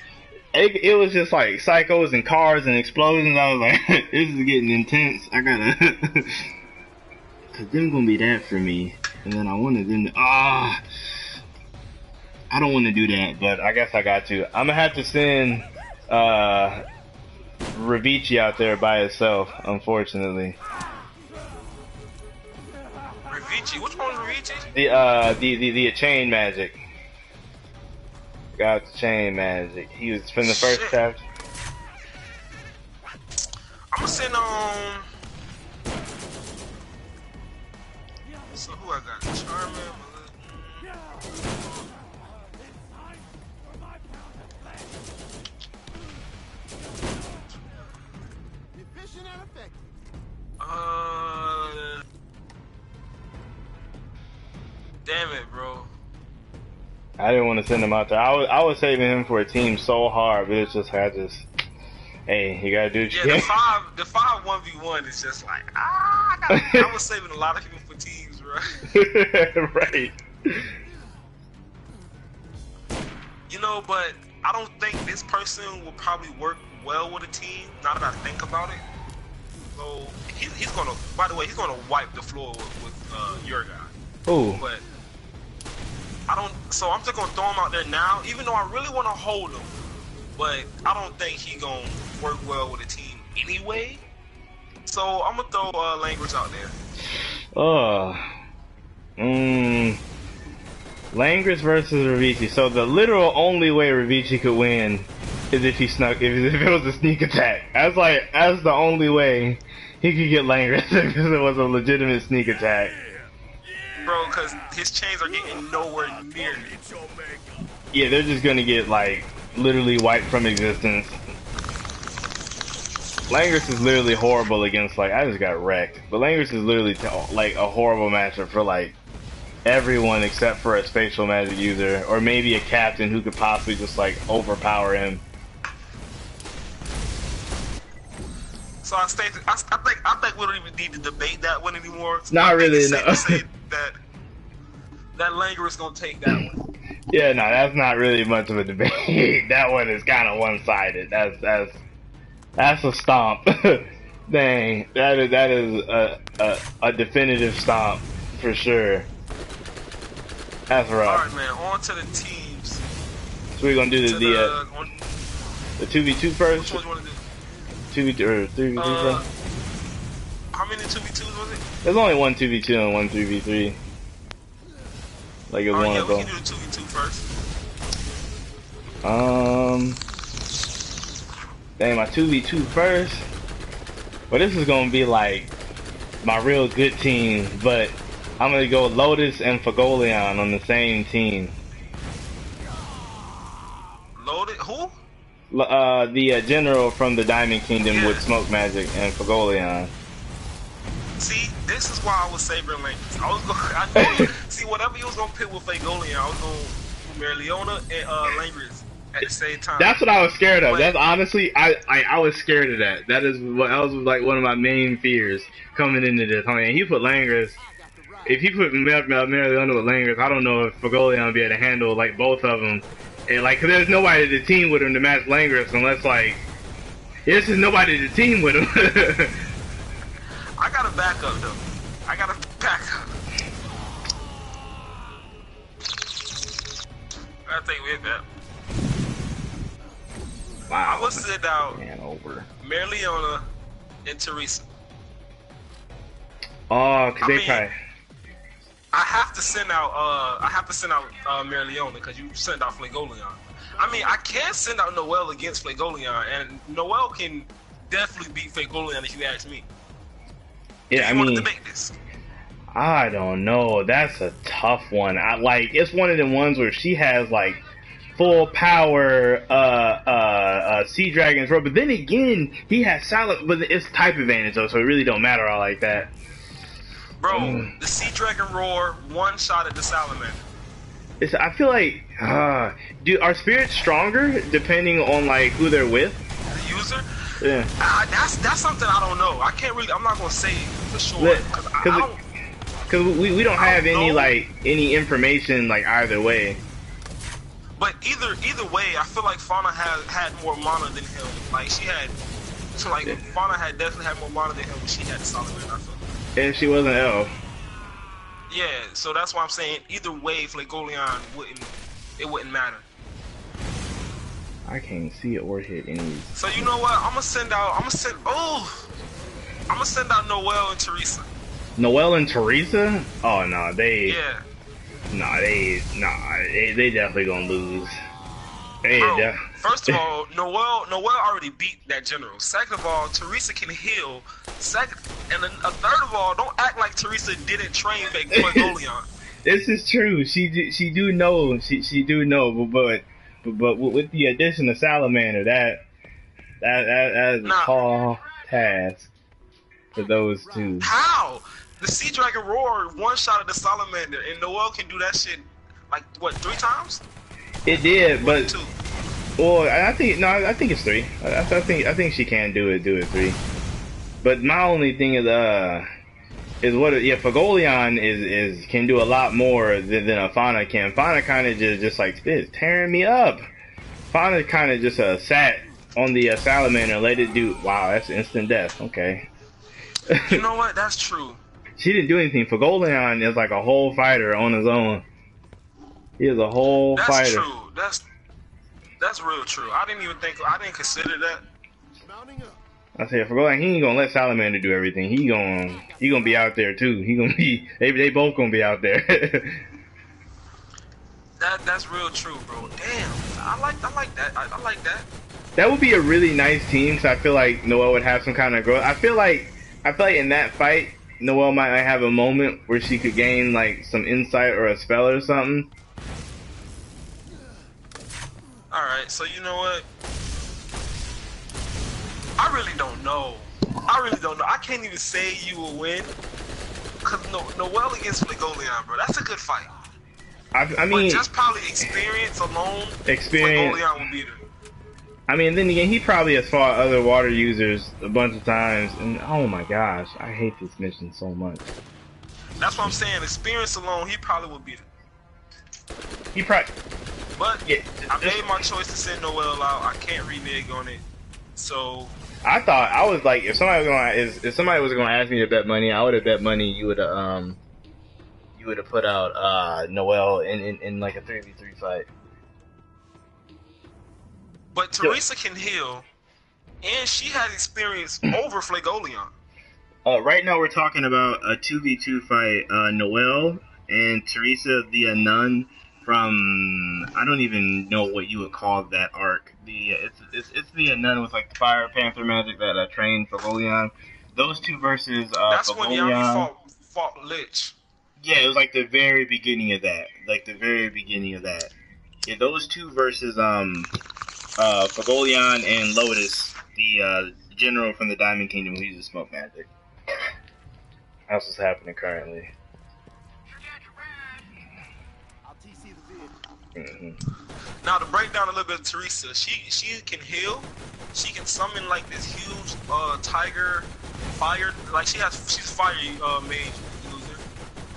It was just like psychos and cars and explosions. I was like, this is getting intense. I gotta. Cause them gonna be that for me. And then I wanted them to. I don't want to do that, but I guess I got to. I'm gonna have to send Ravici out there by itself, unfortunately. Ravici? Which one was Ravici? The chain magic. Got the chain magic. He was from the first chapter. I'm gonna send So who I got? Charmin. Damn it, bro. I didn't want to send him out there. I was saving him for a team so hard, but it's just hey, you gotta do what you can. The 5-1v1 is just like I was saving a lot of people for teams, bro. Right. You know, but I don't think this person will probably work well with a team. Now that I think about it, so he's gonna. By the way, he's gonna wipe the floor with your guy. Ooh. But I don't. So I'm just gonna throw him out there now, even though I really want to hold him. But I don't think he gonna work well with a team anyway. So I'm gonna throw Language out there. Langris versus Ravici. So the literal only way Ravici could win is if he snuck. If it was a sneak attack. That's the only way he could get Langris because it was a legitimate sneak attack. Bro, because his chains are getting nowhere near me. Yeah, they're just gonna get like literally wiped from existence. Langris is literally horrible against I just got wrecked. But Langris is literally like a horrible matchup for like everyone except for a spatial magic user or maybe a captain who could possibly just like overpower him. So I think we don't even need to debate that one anymore. Not really, no. To say that Langer is gonna take that one. Yeah, no, that's not really much of a debate. That one is kind of one-sided. That's a stomp. Dang, that is a definitive stomp for sure. That's rough. All right, man. On to the teams. So we're gonna do the 2v2 first. Which one you wanna do? 2v2 or 3v2 first. How many 2v2s was it? There's only one 2v2 and one 3v3. Like it's one yeah, of we them. can do the 2v2 first. Dang, my 2v2 first. Well, this is gonna be like my real good team, but I'm gonna go Lotus and Fagolion on the same team. Loaded? Who? The general from the Diamond Kingdom with smoke magic and Fagolion. See, this is why I was saving Language. I knew. See, whatever you was gonna pick with Fagolion, I was gonna Merliona and Language at the same time. That's what I was scared of. That's honestly, I was scared of that. That was like one of my main fears coming into this. I mean, he put Langris. If he put Merliona with Langris, I don't know if Fagolion would be able to handle like both of them. And like, 'cause there's nobody to team with him to match Langris unless like, there's just nobody to team with him. I got a backup though. I got a backup. I think we hit that. Wow. I would send out over Merliona and Teresa. Oh, cause they probably. I have to send out Merliona because you send out Fagolion. I mean, I can send out Noelle against Fagolion, and Noelle can definitely beat Fagolion if you ask me. Yeah, I mean, I don't know. That's a tough one. It's one of them ones where she has like full power Sea Dragon's Robe, but then again, he has silent, but it's type advantage though, so it really don't matter all like that. Bro, the Sea Dragon Roar one shot at the Salamander. I feel like, are spirits stronger depending on like who they're with? The user? Yeah. That's something I don't know. I can't really. I'm not gonna say for sure because Because we don't have any know. like any information like either way. But either way, I feel like Fauna had more mana than him. Like she had, so like Fauna had definitely had more mana than him, but she had the Solomon. I feel. And she was an elf. Yeah, so that's why I'm saying either way, Flagoleon wouldn't matter. I can't see it or hit any. So you know what? I'm gonna send out Noelle and Teresa. Noelle and Teresa? Oh no, they definitely gonna lose. Bro, first of all, Noelle already beat that general. Second of all, Teresa can heal. And then third of all, don't act like Teresa didn't train Flagoleon. This is true. She do know, but with the addition of Salamander, that is a tall task for those two. How? The Sea Dragon Roar one shot at the Salamander, and Noelle can do that shit like what 3 times? It did, but 2. Well, I think it's 3. I think she can do it 3. But my only thing is Flagoleon is can do a lot more than a Fauna can. Fauna kind of just like this, tearing me up. Fauna kind of just sat on the Salamander and let it do. Wow, that's instant death. Okay. You know what? That's true. She didn't do anything. Flagoleon is like a whole fighter on his own. He is a whole fighter. That's true. That's real true. I didn't consider that. I said, Flagoleon, he ain't gonna let Salamander do everything. He gonna be out there too. They both gonna be out there. That's real true, bro. Damn, I like that. I like that. That would be a really nice team. Cause I feel like Noelle would have some kind of growth. I feel like in that fight, Noelle might have a moment where she could gain like some insight or a spell or something. All right, so you know what? I really don't know. I can't even say you will win. Cause Noelle against Flagoleon, bro, that's a good fight. I mean, but just probably experience alone. Flagoleon will beat her. I mean, then again, he probably has fought other water users a bunch of times, and oh my gosh, I hate this mission so much. That's what I'm saying. Experience alone, he probably will beat her. But yeah, I made my choice to send Noelle out. I can't renege on it. So I was like, if somebody was gonna ask me to bet money, I would have bet money you would have put out Noelle in like a 3v3 fight. But Teresa can heal, and she has experience over Flagoleon. Right now we're talking about a 2v2 fight, Noelle and Teresa the Nun from, I don't even know what you would call that arc. It's the Nun with like the Fire Panther magic that trained Flagoleon. Those two versus that's Flagoleon. When Yami fought Lich. Yeah, it was like the very beginning of that. Yeah, those two versus Flagoleon and Lotus, the general from the Diamond Kingdom who uses smoke magic. That's what's happening currently. Now to break down a little bit of Teresa, she can heal. She can summon like this huge tiger fire. Like she's fire mage user.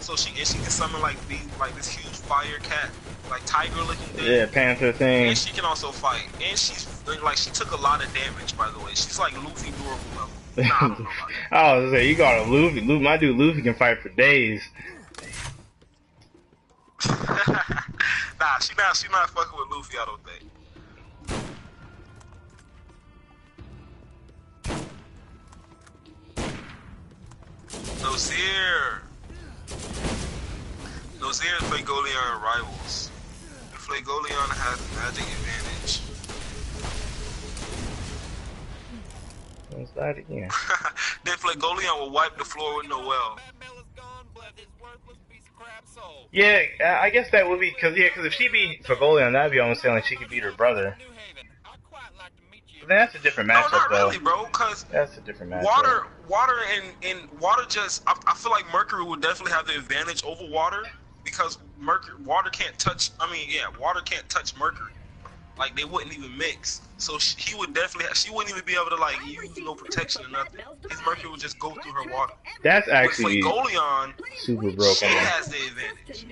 So she can summon like this huge fire cat, like tiger looking thing. Yeah, panther thing. And she can also fight. And she's like, she took a lot of damage, by the way. She's like Luffy durable level. Nah, I don't know about that. I was gonna say, you got a Luffy. My dude Luffy can fight for days. Nah, she not fucking with Luffy, I don't think. Those here Flagoleon rivals. And Flagoleon has magic advantage. Let's start again. Then Flagoleon will wipe the floor with Noelle. Yeah, I guess that would be because if she beat Flagoleon, that'd be almost saying like she could beat her brother. But then that's a different matchup, no, not really, bro. Cause that's a different matchup. Water just. I feel like Mercury would definitely have the advantage over water because water can't touch. Water can't touch Mercury. Like they wouldn't even mix. So he would definitely. She wouldn't even be able to like use no protection or nothing. His Mercury would just go through her water. That's With actually Flagoleon, super she broken. has the advantage.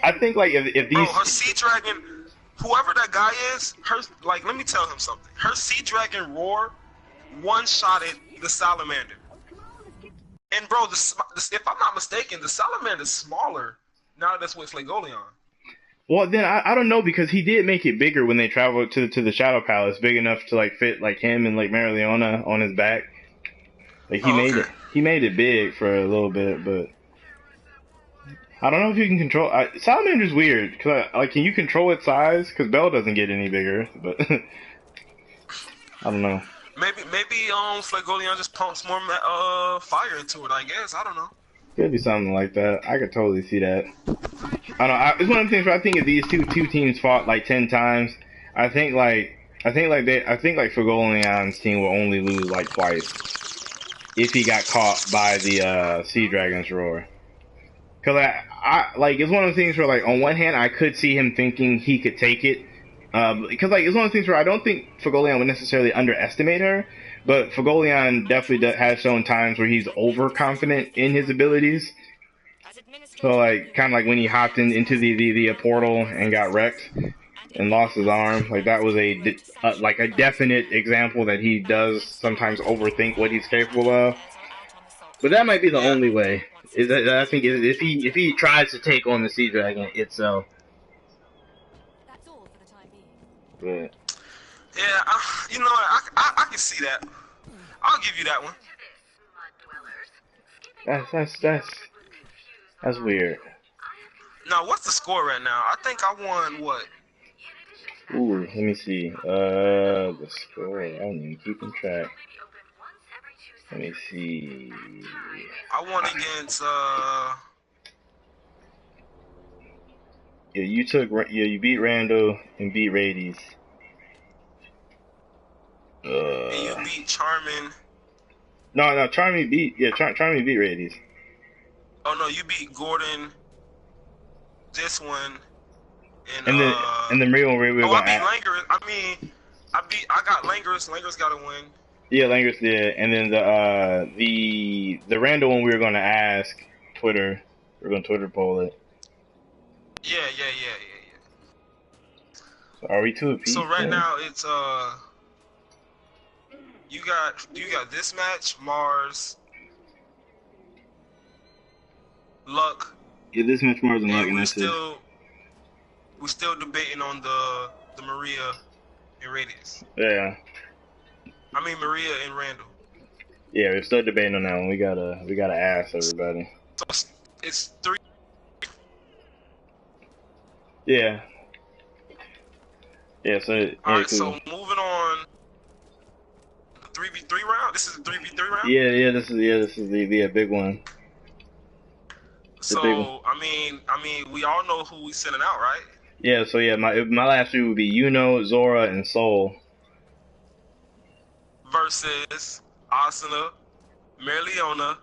I think like if Bro, these her Sea Dragon, whoever that guy is, her like let me tell him something. Her Sea Dragon roar one-shotted the Salamander. And bro, if I'm not mistaken, the Salamander's smaller now that's with Flagoleon. well then I don't know because he did make it bigger when they traveled to the Shadow Palace, big enough to like fit like him and like Marileona on his back. Like he made it big for a little bit, but I don't know if you can control. Salamander's weird because like can you control its size? Because Bell doesn't get any bigger, but I don't know. Maybe Flagoleon just pumps more fire into it. I guess I don't know. Could be something like that. I could totally see that. I don't know. It's one of the things where I think if these two teams fought like 10 times, I think Flagoleon's team will only lose like twice if he got caught by the Sea Dragon's roar. Cause I like it's one of the things where like on one hand I could see him thinking he could take it. Because like it's one of the things where I don't think Flagoleon would necessarily underestimate her, but Flagoleon definitely has shown times where he's overconfident in his abilities. So like kind of like when he hopped into the portal and got wrecked and lost his arm, like that was like a definite example that he does sometimes overthink what he's capable of. But that might be the only way. I think if he tries to take on the Sea Dragon itself. But yeah, you know what? I can see that. I'll give you that one. That's weird. Now, what's the score right now? I think I won what? Ooh, let me see. The score. I don't even keep in track. Let me see. I won against Yeah, you beat Randall and beat Rades. and you beat Charmin. No, Charmin beat Charmin beat Rades. Oh no, you beat Gordon. This one. And the real one we were I gonna beat Langris. I got Langris. Langris got to win. Yeah, Langris did. And then the Randall one we were gonna ask Twitter. We're gonna Twitter poll it. Yeah. So are we 2 apiece? So right now it's you got this match, Mars, Luck. Yeah, this match Mars and Luck, and that's it. We're still debating on the Maria and Radius. Yeah. I mean Maria and Randall. Yeah, we're still debating on that one. We gotta ask everybody. So it's 3. Yeah. Yeah, so alright, so moving on. 3v3 round? This is a 3v3 round? Yeah, this is the big one. So I mean we all know who we sending out, right? Yeah, so yeah, my last three would be Yuno, Zora, and Soul. Versus Asuna, Marileona,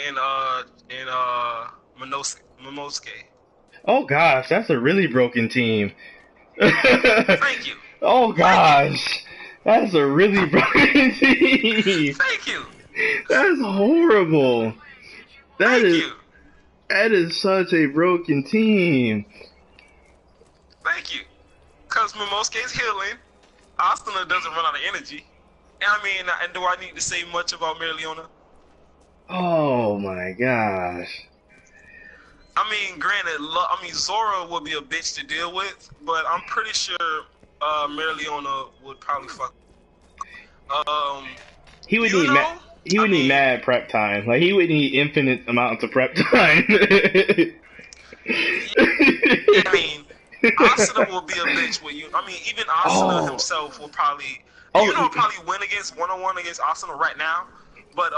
and Momosuke. Oh gosh, that's a really broken team. Thank you. Oh gosh, that's a really broken team. Thank you. That's horrible. That is such a broken team. Thank you. Because Momosuke's healing. Asuna doesn't run out of energy. And do I need to say much about Marileona? Oh my gosh. Granted, Zora would be a bitch to deal with, but I'm pretty sure Marileona would probably fuck. He would need mad prep time. Like he would need infinite amounts of prep time. Asuna will be a bitch with you. Even Asuna himself will probably. Probably win against one-on-one against Asuna right now, but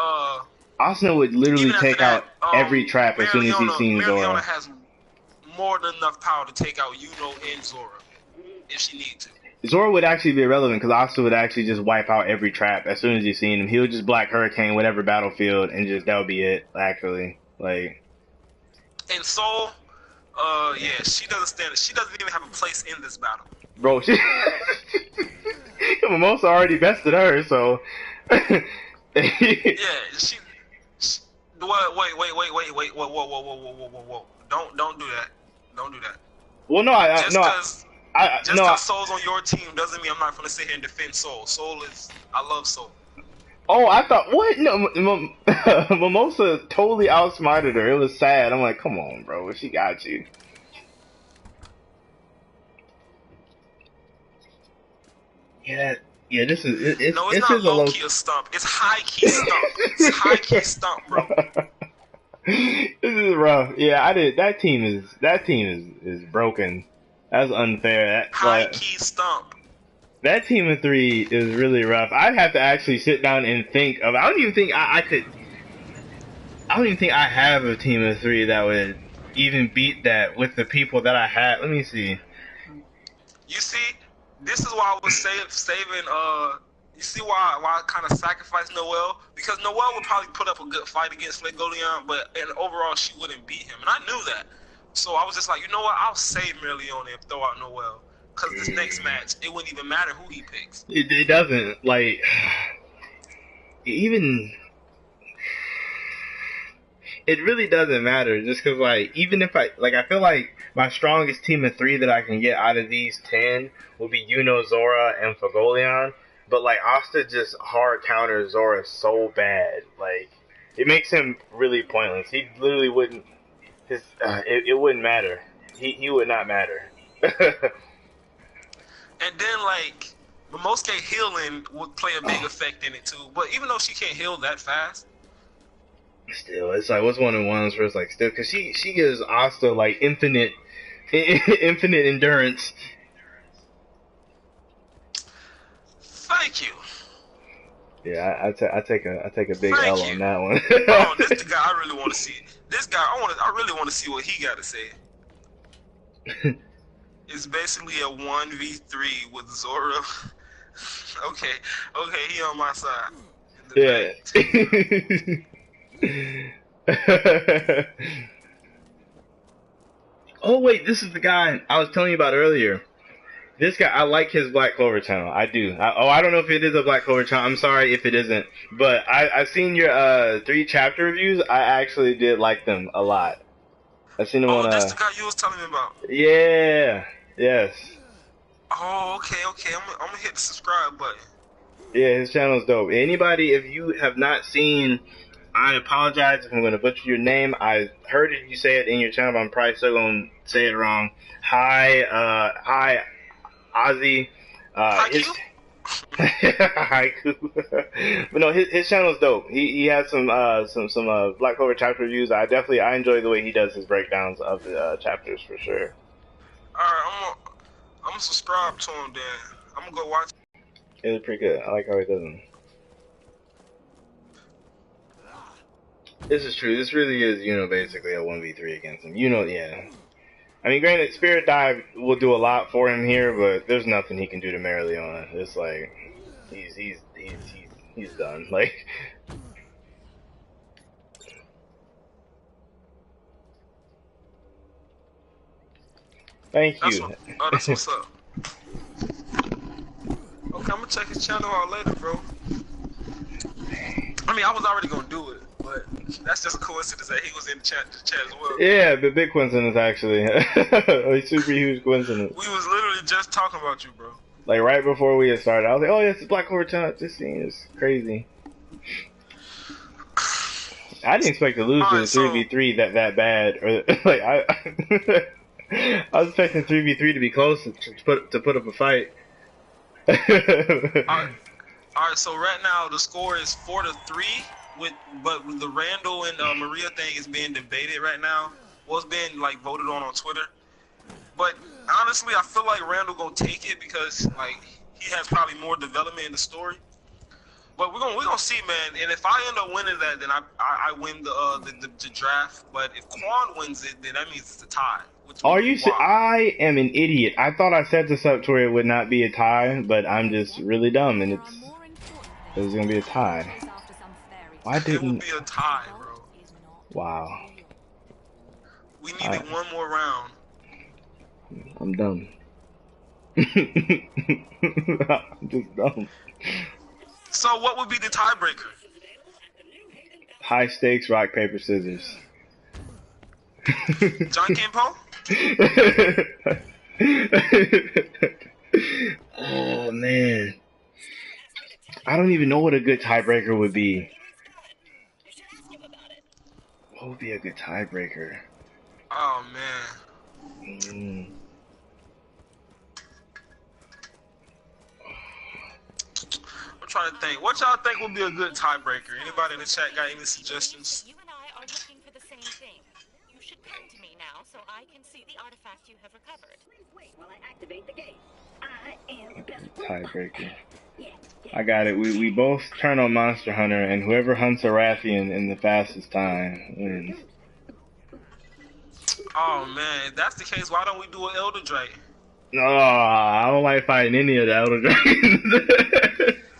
Asuna would literally take out every trap as soon as he sees Zora. Marileona has more than enough power to take out Yuno and Zora if she needs to. Zora would actually be irrelevant because Asuna would actually just wipe out every trap as soon as he's seen him. He would just Black Hurricane whatever battlefield and just that would be it. Actually, like. And Soul, she doesn't stand. She doesn't even have a place in this battle. Bro, Mimosa already bested her, so. Yeah, she wait, whoa. Don't do that. Don't do that. Well, no, Just no, cause just no. cause Soul's on your team doesn't mean I'm not gonna sit here and defend Soul. I love Soul. Oh, I thought what? No, Mimosa totally outsmarted her. It was sad. I'm like, come on, bro, she got you. Yeah, yeah. This is No, it's this not is a low low. key a stump. It's high key stump. It's high key stump, bro. This is rough. Yeah, I did. That team is broken. That's unfair. High key stump. That team of 3 is really rough. I'd have to actually sit down and think of. I don't even think I could. I don't even think I have a team of 3 that would even beat that with the people that I had. Let me see. You see, this is why I was saving. You see why I kind of sacrificed Noelle, because Noelle would probably put up a good fight against Legolion, but overall she wouldn't beat him, and I knew that. So I was just like, you know what? I'll save Merleone and throw out Noelle, because this next match it wouldn't even matter who he picks. It doesn't, like, even. It really doesn't matter, just because, like, even if I feel like my strongest team of 3 that I can get out of these 10 will be Yuno, Zora, and Fagolion. But, like, Asta just hard counters Zora so bad. Like, it makes him really pointless. He literally wouldn't, it wouldn't matter. He would not matter. And then, like, Momosuke healing would play a big effect in it, too. But even though she can't heal that fast, still, it's like, what's 1-on-1s where it's like, still, because she gives Asta, like, infinite endurance. Thank you. Yeah, I take a big Thank L you. on that one. Oh, this the guy I really want to see. This guy, I really want to see what he got to say. It's basically a 1v3 with Zora. Okay, he on my side. Yeah. Oh wait, this is the guy I was telling you about earlier. This guy, I like his Black Clover channel. I do. I don't know if it is a Black Clover channel. I'm sorry if it isn't. But I've seen your 3 chapter reviews. I actually did like them a lot. I've seen them on. This the guy you was telling me about. Yeah. Yes. Oh, okay. I'm gonna hit the subscribe button. Yeah, his channel's dope. Anybody, if you have not seen, I apologize if I'm going to butcher your name. I heard you say it in your channel, but I'm probably still going to say it wrong. Hi, Ozzy. Haiku. But no, his channel's dope. He has some Black Clover chapter reviews. I enjoy the way he does his breakdowns of the chapters for sure. Alright, I'm gonna subscribe to him then. I'm gonna go watch. It was pretty good. I like how he does them. This is true. This really is, basically a 1v3 against him. Yeah. I mean, granted, Spirit Dive will do a lot for him here, but there's nothing he can do to Merleone. It's like he's done. Like, thank you. That's what's up. Okay, I'm gonna check his channel out later, bro. I mean, I was already gonna do it, but that's just a coincidence that he was in the chat as well. Yeah, the big coincidence, actually. A super huge coincidence. We was literally just talking about you, bro. Like, right before we had started, I was like, oh, yeah, it's Black Clover channel. This scene is crazy. I didn't expect to lose to the 3v3 that bad. Or, like, I was expecting 3v3 to be close to put up a fight. Alright, so right now the score is 4-3, but with the Randall and Maria thing is being debated right now. Well, it's being like voted on Twitter. But honestly, I feel like Randall gonna take it because like he has probably more development in the story. But we're gonna see, man. And if I end up winning that, then I win the draft. But if Quan wins it, then that means it's a tie. Are you? I am an idiot. I thought I set this up to where it would not be a tie, but I'm just really dumb, and it's gonna be a tie. Why didn't it? Will be a tie, bro. Wow. We needed one more round. I'm dumb. I'm just dumb. So what would be the tiebreaker? High stakes, rock, paper, scissors. John Ken Poe? Oh man, I don't even know what a good tiebreaker would be. What would be a good tiebreaker? Oh man. Mm. I'm trying to think. What y'all think would be a good tiebreaker? Anybody in the chat got any suggestions? You and I are looking for the same thing. You should come to me now so I can see the artifact you have recovered. Please wait while I activate the gate. I am best. Tiebreaker. I got it. We both turn on Monster Hunter, and whoever hunts a Rathian in the fastest time wins. Oh man, if that's the case, why don't we do an Elder Dragon? No, I don't like fighting any of the Elder Dragons.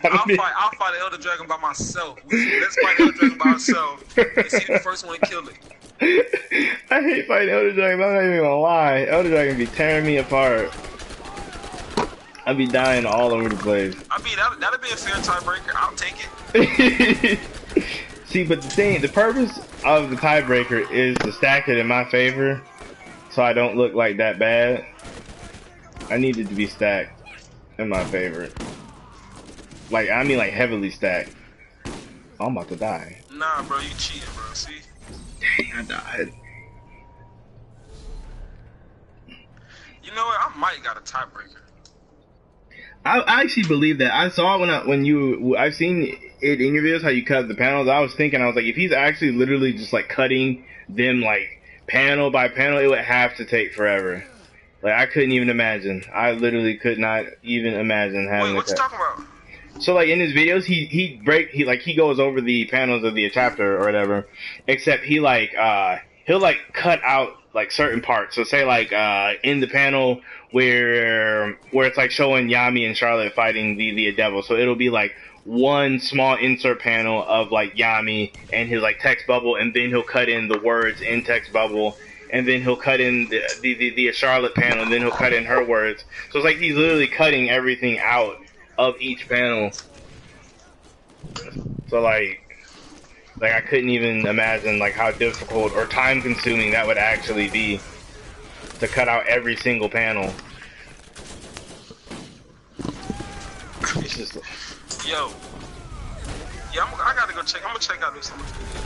I'll fight an Elder Dragon by myself. Let's fight Elder Dragon by ourselves and see the first one to kill it. I hate fighting Elder Dragons. I'm not even gonna lie. Elder Dragon be tearing me apart. I'd be dying all over the place. I mean, that'd be a fair tiebreaker. I'll take it. See, but the purpose of the tiebreaker is to stack it in my favor, so I don't look like that bad. I need it to be stacked in my favor. Like, I mean, like heavily stacked. Oh, I'm about to die. Nah, bro, you cheating, bro. See? Dang, I died. You know what? I might got a tiebreaker. I actually believe that. I saw I've seen it in your videos how you cut the panels. I was thinking, I was like, if he's actually literally just like cutting them like panel by panel, it would have to take forever. Like, I couldn't even imagine. I literally could not even imagine having. Wait, what you talking about? So like in his videos, he goes over the panels of the chapter or whatever, except he'll like cut out like certain parts. So say like in the panel where it's like showing Yami and Charlotte fighting the devil, so it'll be like one small insert panel of like Yami and his like text bubble, and then he'll cut in the words in text bubble, and then he'll cut in the Charlotte panel, and then he'll cut in her words. So it's like he's literally cutting everything out of each panel. So like I couldn't even imagine like how difficult or time consuming that would actually be to cut out every single panel. It's just Yo. Yeah, I gotta go check. I'm gonna check out this.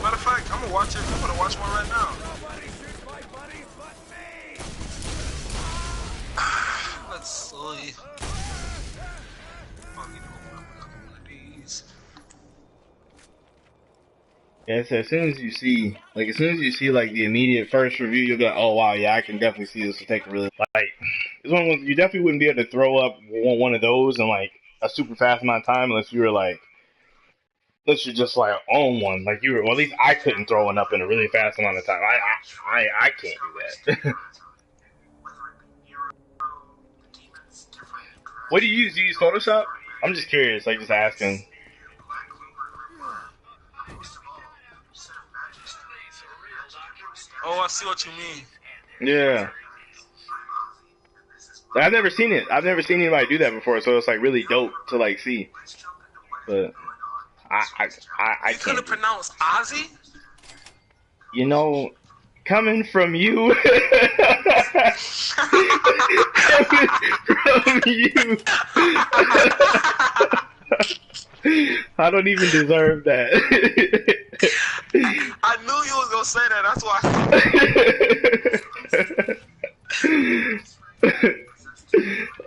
Matter of fact, I'm gonna watch it. I'm gonna watch one right now. Let's see. I need to open up a couple of these. yeah, so as soon as you see like the immediate first review, you'll be like, oh wow, yeah, I can definitely see this will take a really like it's one of those, you definitely wouldn't be able to throw up one of those in like a super fast amount of time unless you were like unless you just like own one. Like you were, well, at least I couldn't throw one up in a really fast amount of time. I can't do that. What do you use? Do you use Photoshop? I'm just curious, like just asking. Oh, I see what you mean. Yeah. I've never seen it. I've never seen anybody do that before, so it's like really dope to like see. But I You couldn't pronounce Ozzy? You know, coming from you. Coming from you. I don't even deserve that. I knew you was gonna say that. That's why.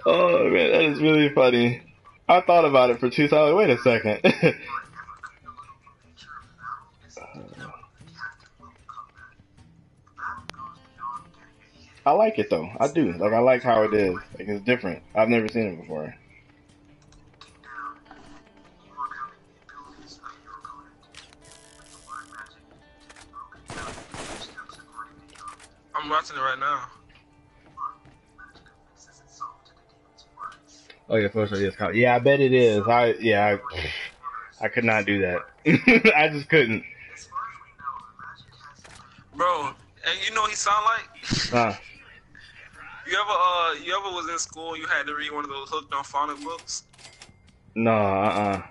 Oh man, that is really funny. I thought about it for 2 seconds. Wait a second. I like it though. I do. Like, I like how it is. Like, it's different. I've never seen it before. I'm watching it right now. Oh yeah, first yes. Yeah, I bet it is. I could not do that. I just couldn't. Bro, and you know what he sound like? Huh. You ever was in school and you had to read one of those Hooked on Phonics books? No,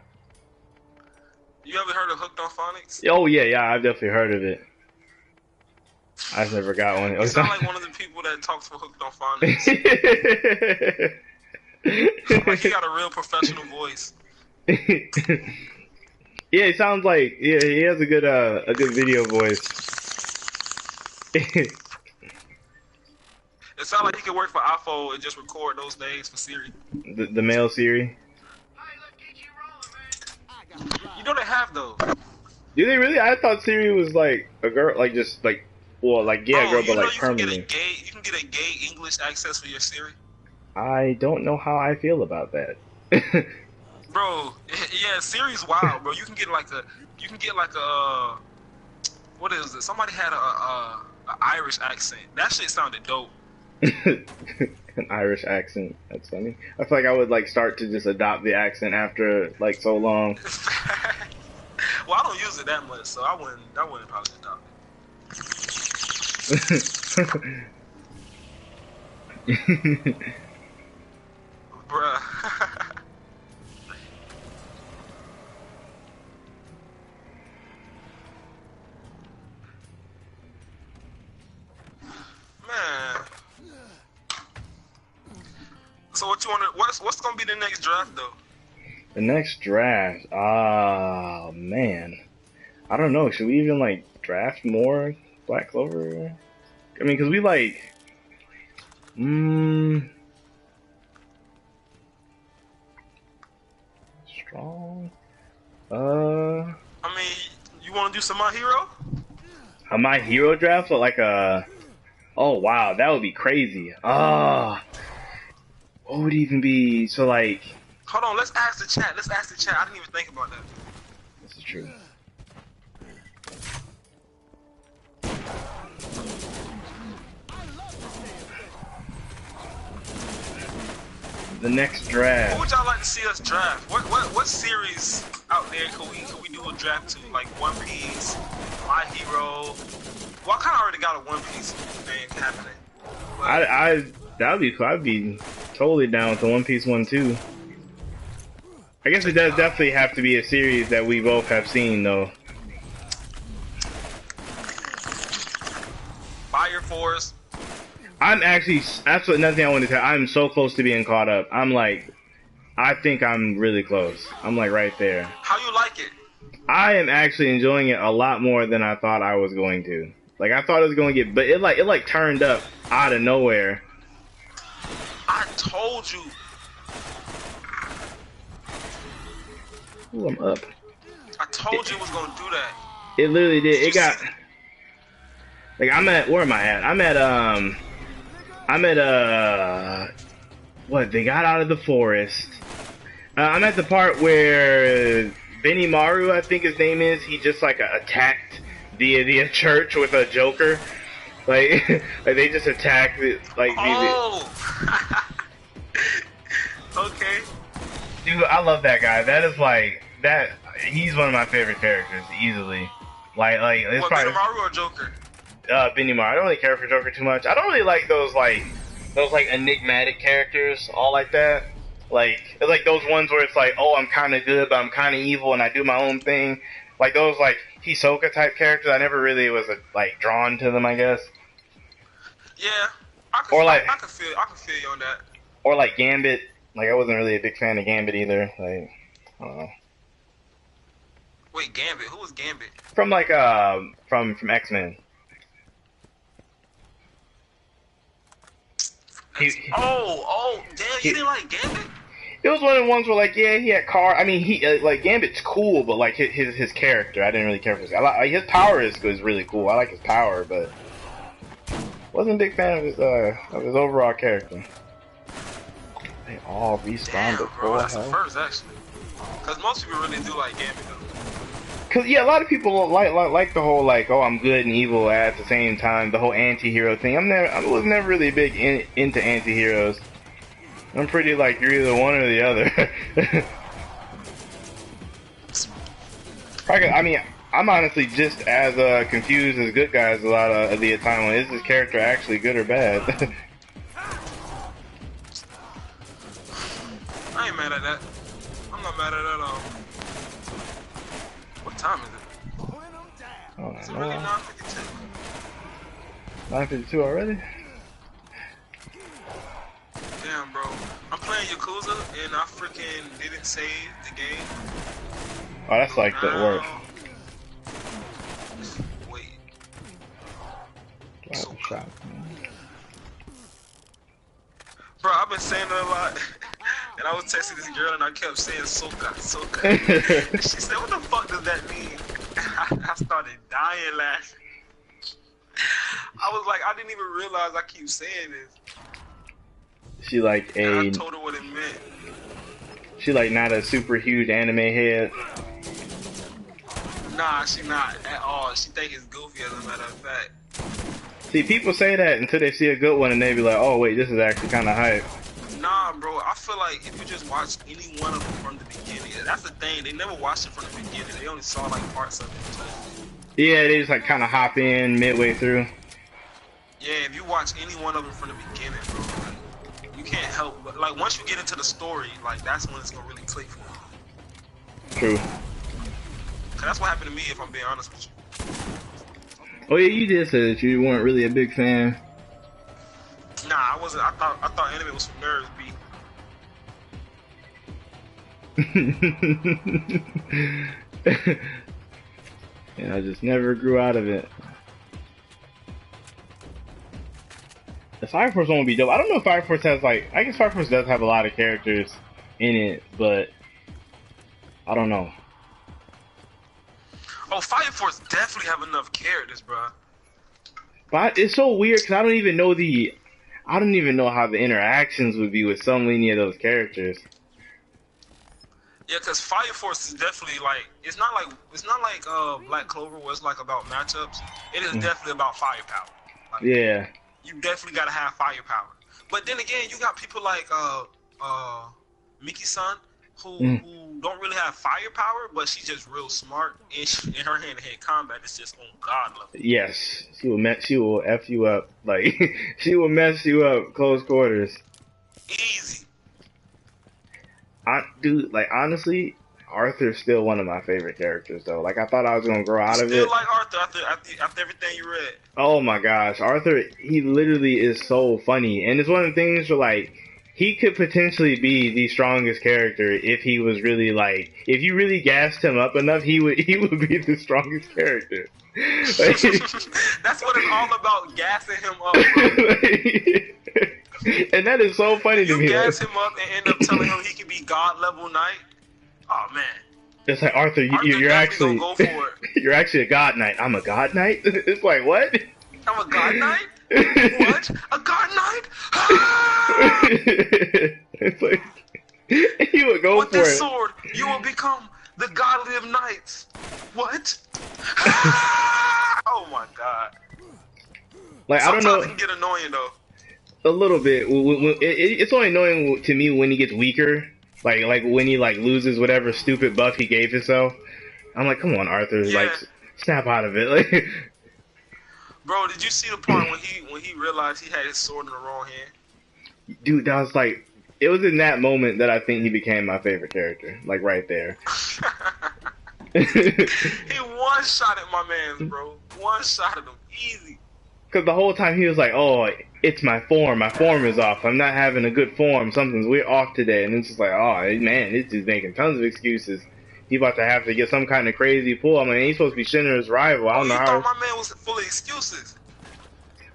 You ever heard of Hooked on Phonics? Oh yeah, I've definitely heard of it. I've never got one. You sound like one of the people that talks for Hooked on Phonics. Like you got a real professional voice. Yeah, it sounds like he has a good video voice. It sounds like he could work for iPhone and just record those things for Siri. The male Siri. You know they have those. Do they really? I thought Siri was like a girl, like just like, well, like yeah, Oh, girl, you but know like permanently. you can get a gay English access for your Siri. I don't know how I feel about that. Bro, yeah, Siri's wild, bro. You can get like a, what is it? Somebody had a Irish accent. That shit sounded dope. An Irish accent. That's funny. I feel like I would like start to just adopt the accent after like so long. Well, I don't use it that much, so I wouldn't probably adopt it. Bruh. Man. So what you want to? What's gonna be the next draft though? The next draft. Oh man, I don't know. Should we even like draft more Black Clover? I mean, because we like. Strong. I mean, you want to do some My Hero? A My Hero draft, or like a. Oh wow, that would be crazy. Ah, what would even be so like? Hold on, let's ask the chat. I didn't even think about that. This is true. The next draft. What would y'all like to see us draft? What series out there could we do a draft to? Like One Piece, My Hero. Well, I kind of already got a One Piece thing happening. That would be cool. I'd be totally down with the One Piece one too. I guess it does definitely have to be a series that we both have seen though. Fire Force. I'm actually, that's another thing I wanted to tell. I'm so close to being caught up. I'm like, I think I'm really close. I'm like right there. How you like it? I am actually enjoying it a lot more than I thought I was going to. Like I thought it was going to get, but it like turned up out of nowhere. I told you. Ooh, I'm up. I told you it was gonna do that. It literally did. It got like I'm at, where am I at? I'm at what, they got out of the forest. I'm at the part where Benimaru, I think his name is, he just like attacked the church with a Joker. Like, like they just attacked it, like Oh. Okay. Dude, I love that guy. That is like that. He's one of my favorite characters, easily. Like it's What, probably Benimaru or Joker? Benimaru. I don't really care for Joker too much. I don't really like those enigmatic characters, all like that. Like it's like those ones where it's like, oh, I'm kind of good, but I'm kind of evil, and I do my own thing. Like those like Hisoka type characters. I never really was like drawn to them, I guess. Yeah. I can feel you on that. Or like Gambit. Like I wasn't really a big fan of Gambit either. Like I don't know. Wait, Gambit? Who was Gambit? From like from X-Men. Oh, damn! You didn't like Gambit? It was one of the ones where like, yeah, he had car. I mean, he like Gambit's cool, but like his character, I didn't really care for his. Like his power is really cool. I like his power, but wasn't a big fan of his overall character. They all respawned. Damn, bro, that's the first actually. Cause most people really do like Gambit though. Cause yeah, a lot of people like the whole like, oh, I'm good and evil at the same time. The whole anti-hero thing. I was never really big into anti-heroes. I'm pretty like you're either one or the other. I mean, I'm honestly just as confused as good guys a lot of the time. Is this character actually good or bad? I ain't mad at that. I'm not mad at that at all. What time is it? Oh, Is it no. really 9:52? 9:52 already? Damn, bro. I'm playing Yakuza and I freaking didn't save the game. Oh, that's like the worst. Wait. Wow, shot. Bro, I've been saying it a lot. And I was texting this girl and I kept saying Soka, Soka. And she said, what the fuck does that mean? I started dying laughing. I was like, I didn't even realize I keep saying this. She like And I told her what it meant. She like not a super huge anime head. Nah, she not at all. She think it's goofy as a matter of fact. See, people say that until they see a good one and they be like, oh wait, this is actually kind of hype. Nah, bro, I feel like if you just watch any one of them from the beginning, that's the thing, they never watched it from the beginning, they only saw like parts of it. Yeah, they just like kind of hop in midway through. Yeah, if you watch any one of them from the beginning, bro, like, you can't help but, like, once you get into the story, like, that's when it's gonna really click for you. True. Cause that's what happened to me, if I'm being honest with you. Oh yeah, you did say that you weren't really a big fan. Nah, I wasn't. I thought anime was for nerds, B. And I just never grew out of it. The Fire Force one would be dope. I don't know if Fire Force has like, I guess Fire Force does have a lot of characters in it, but I don't know. Oh, Fire Force definitely have enough characters, bro. But it's so weird because I don't even know how the interactions would be with so many of those characters. Yeah, cause Fire Force is definitely like, it's not like Black Clover was like about matchups. It is definitely about firepower. Like, Yeah. you definitely gotta have firepower. But then again, you got people like Miki-san who don't really have firepower, but she's just real smart, and in her hand-to-hand combat is just on god level. Yes, she will f you up, like she will mess you up close quarters. Easy. Dude, like honestly, Arthur's still one of my favorite characters though. Like I thought I was gonna grow out of it. Still like Arthur after everything you read. Oh my gosh, Arthur, he literally is so funny, and it's one of the things where like he could potentially be the strongest character if he was really like, if you really gassed him up enough, he would be the strongest character. Like, that's what it's all about, gassing him up, bro. And that is so funny to me. You gas him up and end up telling him he can be god level knight. Oh man. It's like Arthur, you're actually go for it. You're actually a god knight. I'm a god knight. It's like what? I'm a god knight. What? A god knight? It's like he would go with for this it. sword, you will become the godly of knights. What? Oh my god. Like Sometimes I don't know. it can get annoying though. A little bit. It's only annoying to me when he gets weaker. Like when he like loses whatever stupid buff he gave himself. I'm like, come on, Arthur, like snap out of it. Like, bro, did you see the part when he realized he had his sword in the wrong hand? dude, that was like, it was in that moment that I think he became my favorite character. Like right there. He one shot at my man's, bro. One shot at him, easy. Because the whole time he was like, oh, it's my form. My form is off. I'm not having a good form. Something's weird off today. And it's just like, oh, man, this dude's making tons of excuses. He about to have to get some kind of crazy pull. I mean, he's supposed to be Shinra's rival. I don't know how. You thought my man was full of excuses?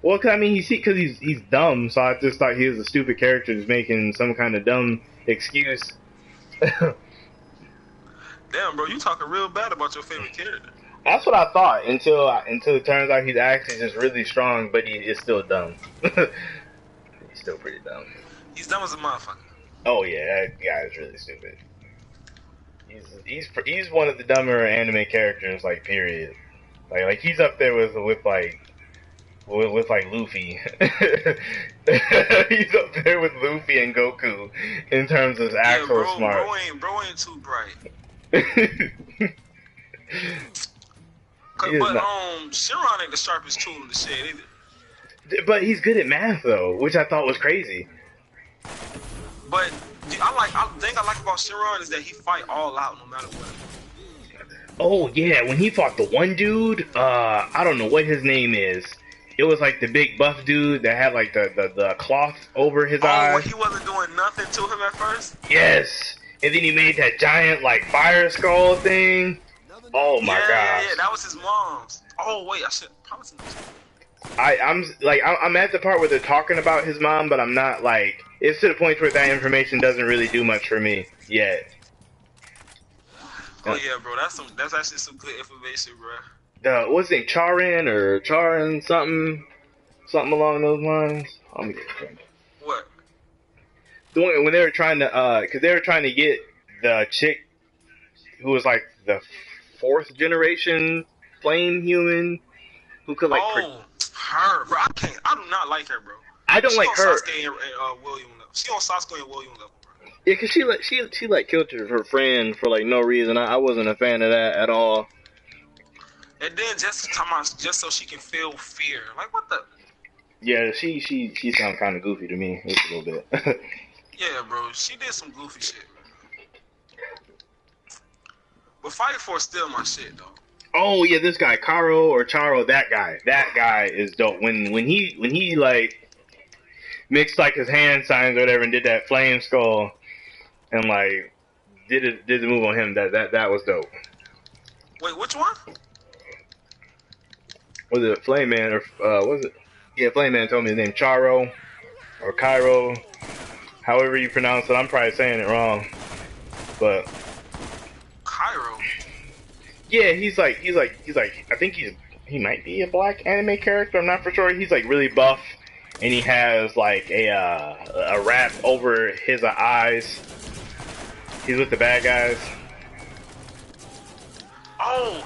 Well, cause, I mean, because he's dumb. So I just thought he was a stupid character just making some kind of dumb excuse. Damn, bro, you talking real bad about your favorite character. That's what I thought until it turns out he's actually just really strong, but he is still dumb. He's still pretty dumb. He's dumb as a motherfucker. Oh yeah, that guy is really stupid. He's one of the dumber anime characters, like period. Like he's up there with like Luffy. He's up there with Luffy and Goku in terms of actual smart. Bro ain't too bright. But Shinron ain't the sharpest tool in the shed either. But he's good at math though, which I thought was crazy. But the thing about Shinron is that he fight all out no matter what. Oh yeah, when he fought the one dude, I don't know what his name is. It was like the big buff dude that had like the cloth over his Oh, eyes. when he wasn't doing nothing to him at first? Yes, and then he made that giant like fire skull thing. Oh my gosh. Yeah, that was his mom's. Oh wait, I should probably. I'm at the part where they're talking about his mom, but I'm not like it's to the point where that information doesn't really do much for me yet. Oh yeah, bro, that's actually some good information, bro. What's his name? Charin or Charin something along those lines. Let me get a drink. What? The one when they were trying to because they were trying to get the chick who was like the 4th generation flame human who could like. Her, bro. I do not like her, bro. I don't like her. Sasuke and William level. She on Sasuke and William level, bro. Yeah, cause she killed her friend for like no reason. I wasn't a fan of that at all. And then just so she can feel fear. Like what the? Yeah, she sounds kind of goofy to me, just a little bit. Yeah, bro. She did some goofy shit. But Fire Force still my shit, though. Oh yeah, this guy Karo or Charo, that guy is dope. When he like mixed like his hand signs or whatever and did that flame skull and like did the move on him, that was dope. Wait, which one? Was it Flame Man or was it? Yeah, Flame Man told me his name Charo or Cairo, however you pronounce it. I'm probably saying it wrong, but Cairo. Yeah, he's like I think he might be a black anime character. I'm not for sure. He's like really buff, and he has like a wrap over his eyes. He's with the bad guys. Oh,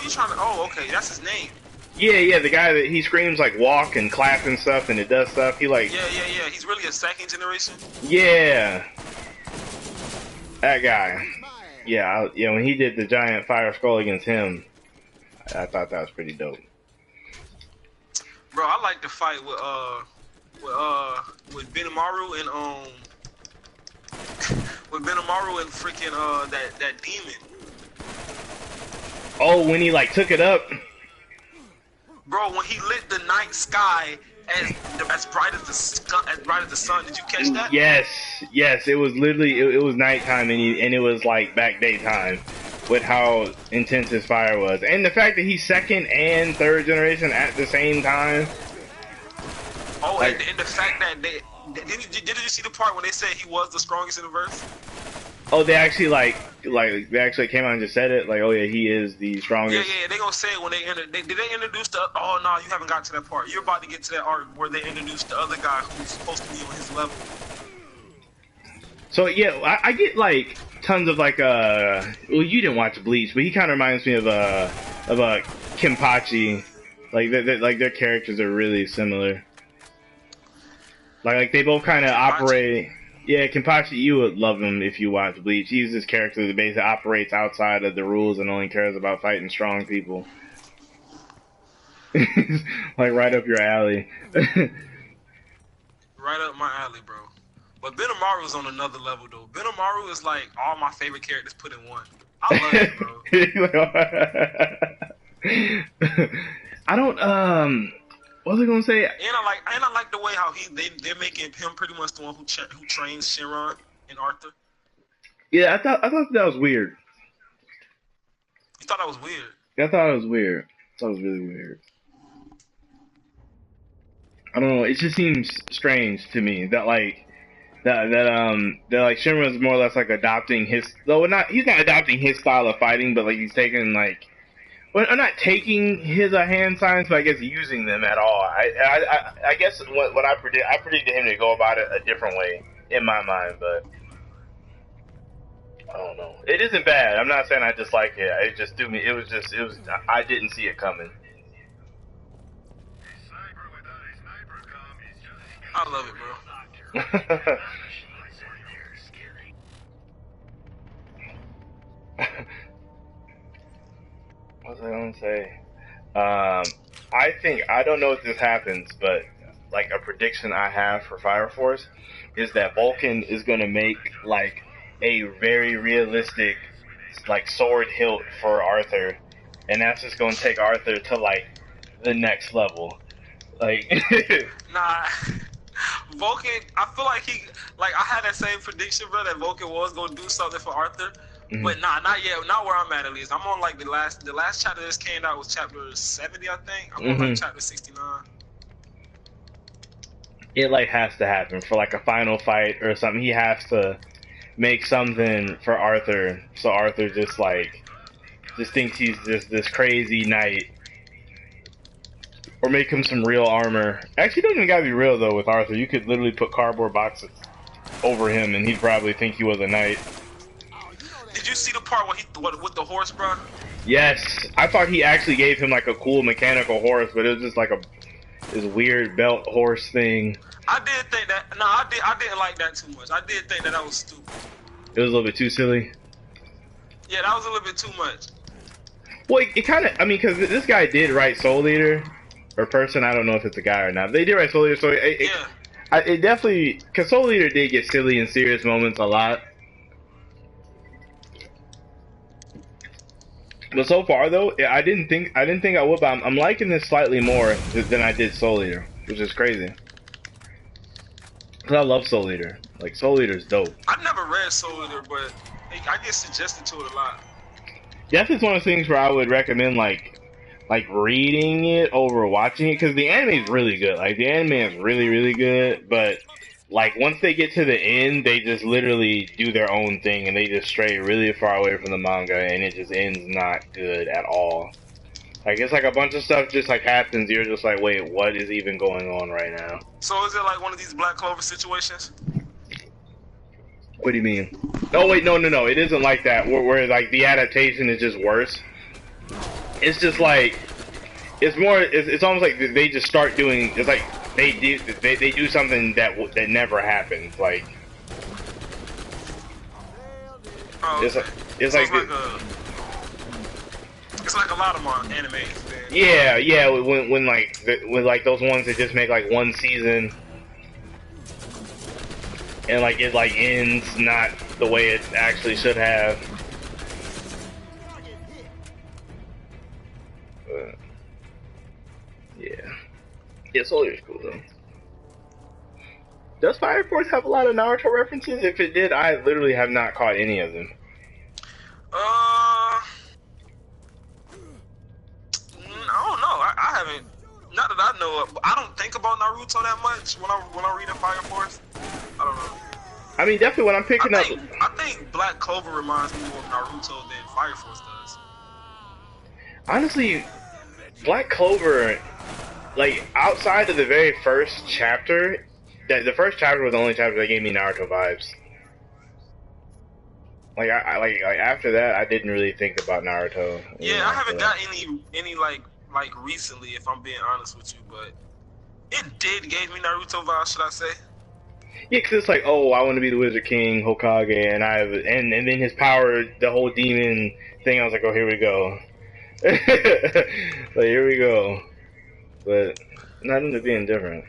you trying to? Oh, okay, that's his name. Yeah, the guy that he screams like walk and clap and stuff, and it does stuff. He like. Yeah. He's really a 2nd generation. Yeah, that guy. Yeah, when he did the giant fire skull against him, I thought that was pretty dope. Bro, I like the fight with Benimaru and with Benimaru and freaking that demon. Oh, when he like took it up. Bro, when he lit the night sky as bright as the sun, did you catch that? Yes, it was literally it was nighttime and it was like back daytime with how intense his fire was, and the fact that he's 2nd and 3rd generation at the same time. Oh, like, and the fact that did you see the part when they said he was the strongest in the verse? Oh, they actually they actually came out and just said it, like, oh yeah, he is the strongest. Yeah, they gonna say it when they did they introduce the? Oh no, you haven't got to that part. You're about to get to that arc where they introduced the other guy who's supposed to be on his level. So yeah, I get like tons of like well, you didn't watch Bleach, but he kind of reminds me of a Kenpachi. Like their characters are really similar. Like they both kind of operate. Yeah, Kenpachi, you would love him if you watch Bleach. He's this character that basically operates outside of the rules and only cares about fighting strong people. Like right up your alley. Right up my alley, bro. But Benimaru's on another level, though. Benimaru is like all my favorite characters put in one. I love it, bro. I don't, what was I gonna say? And I like the way how they're making him pretty much the one who trains Shinron and Arthur. Yeah, I thought that was weird. You thought that was weird? Yeah, I thought it was weird. I thought it was really weird. I don't know. It just seems strange to me that Shinron's more or less like adopting his. Though he's not adopting his style of fighting, but like he's taking like. Well, I'm not taking his hand signs, but I guess using them at all. I guess what I predicted him to go about it a different way in my mind, but I don't know. It isn't bad. I'm not saying I dislike it. It just threw me. It was. I didn't see it coming. I love it, bro. What was I gonna say? I don't know if this happens, but like a prediction I have for Fire Force is that Vulcan is gonna make like a very realistic like sword hilt for Arthur, and that's just gonna take Arthur to like the next level. Like, Nah, Vulcan. I feel like I had that same prediction, bro. That Vulcan was gonna do something for Arthur, but nah, not yet. Not where I'm at least. I'm on like the last chapter that just came out was chapter 70, I think. I'm on like chapter 69. it like has to happen for like a final fight or something. He has to make something for Arthur, so Arthur just thinks he's just this crazy knight. Or make him some real armor. Actually, it don't even gotta be real though with Arthur. You could literally put cardboard boxes over him and he'd probably think he was a knight. Did you see the part where with the horse, bro? Yes, I thought he actually gave him like a cool mechanical horse, but it was just like this weird belt horse thing. I did think that. No, I didn't like that too much. I did think that was stupid. It was a little bit too silly. Yeah, that was a little bit too much. Well, it kind of, I mean, because this guy did write Soul Eater, or person, I don't know if it's a guy or not. They did write Soul Eater, so it definitely, because Soul Eater did get silly in serious moments a lot. But so far though, I didn't think I would. But I'm liking this slightly more than I did Soul Eater, which is crazy. Cause I love Soul Eater. Like Soul Eater's dope. I never read Soul Eater, but I get suggested to it a lot. Definitely one of the things where I would recommend like reading it over watching it, because the anime is really good. Like the anime is really good, but like once they get to the end, they just literally do their own thing and they just stray really far away from the manga, and it just ends not good at all. Like it's like a bunch of stuff just like happens. You're just like, wait, what is even going on right now? So is it like one of these Black Clover situations? What do you mean? Oh wait, no, it isn't like that. Where like the adaptation is just worse. It's just like it's more. It's almost like they just start doing. It's like they do something that never happened. Like it's like a lot of my animes. Yeah. When like those ones that just make like one season, and like it like ends not the way it actually should have. Yeah, Soul Eater's cool though. Does Fire Force have a lot of Naruto references? If it did, I literally have not caught any of them. I don't know. I haven't. Not that I know of. I don't think about Naruto that much when I'm reading Fire Force. I don't know. I mean, definitely when I'm picking up. I think Black Clover reminds me more of Naruto than Fire Force does. Honestly, Black Clover, like outside of the very first chapter, the first chapter was the only chapter that gave me Naruto vibes. Like I after that, I didn't really think about Naruto. Yeah, I haven't got any like recently, if I'm being honest with you, but it did give me Naruto vibes, should I say? Yeah, because it's like, oh, I want to be the Wizard King, Hokage, and then his power, the whole demon thing. I was like, oh, here we go. Like here we go. But not into being different.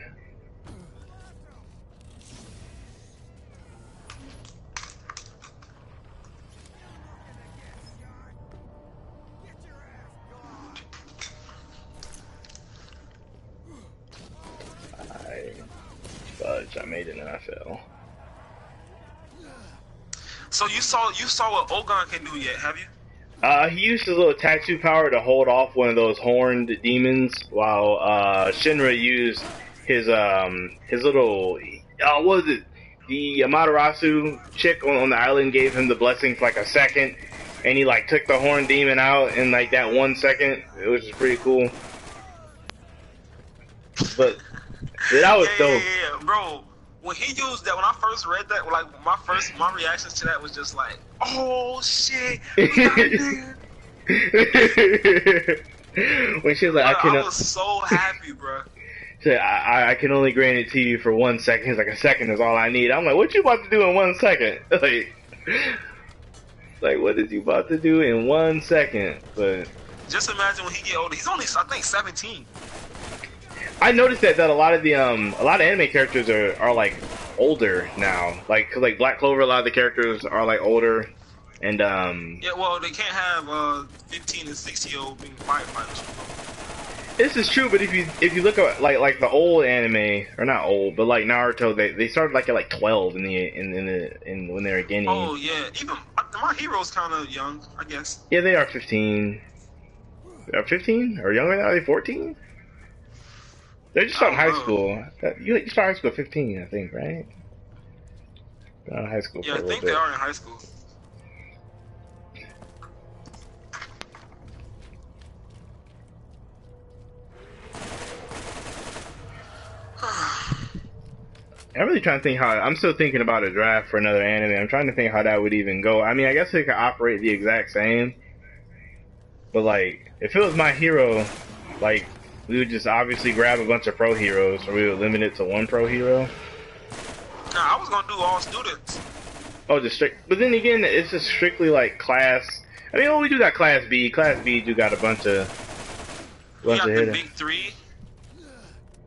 I made it and I fell. So you saw what Ogon can do yet, have you? He used his little tattoo power to hold off one of those horned demons, while Shinra used his little what was it? The Amaterasu chick on the island gave him the blessing for like a second, and he like took the horned demon out in like that 1 second. It was just pretty cool. But that was dope. Yeah, bro. When he used that, when I first read that, like my reactions to that was just like, oh shit. When she was like, I was so happy, bro. She said, I can only grant it to you for 1 second. He's like, a second is all I need. I'm like, what you about to do in 1 second? Like, what is you about to do in 1 second? But just imagine when he get older. He's only, I think, 17. I noticed that a lot of the a lot of anime characters are like older now. Like, cause like Black Clover, a lot of the characters are like older, and Yeah, well, they can't have 15 and 16-year-old being firefighters. this is true. But if you look at like the old anime, or not old, but like Naruto, they started like at like 12 in when they were beginning. Oh yeah, even my hero's kind of young, I guess. Yeah, they are 15. They are 15 or younger? Are they 14? They're just starting high school. You start high school at 15, I think, right? They're out of high school for Yeah, a I little think bit. they are in high school. I'm really trying to think how. I'm still thinking about a draft for another anime. I'm trying to think how that would even go. I mean, I guess it could operate the exact same, but like, if it was my hero, like, we would just obviously grab a bunch of pro heroes, or we would limit it to one pro hero. Nah, I was gonna do all students. Oh, just strict. But then again, it's just strictly like class. I mean, well, we do got class B. Class B do got a bunch of We got the hidden. big three.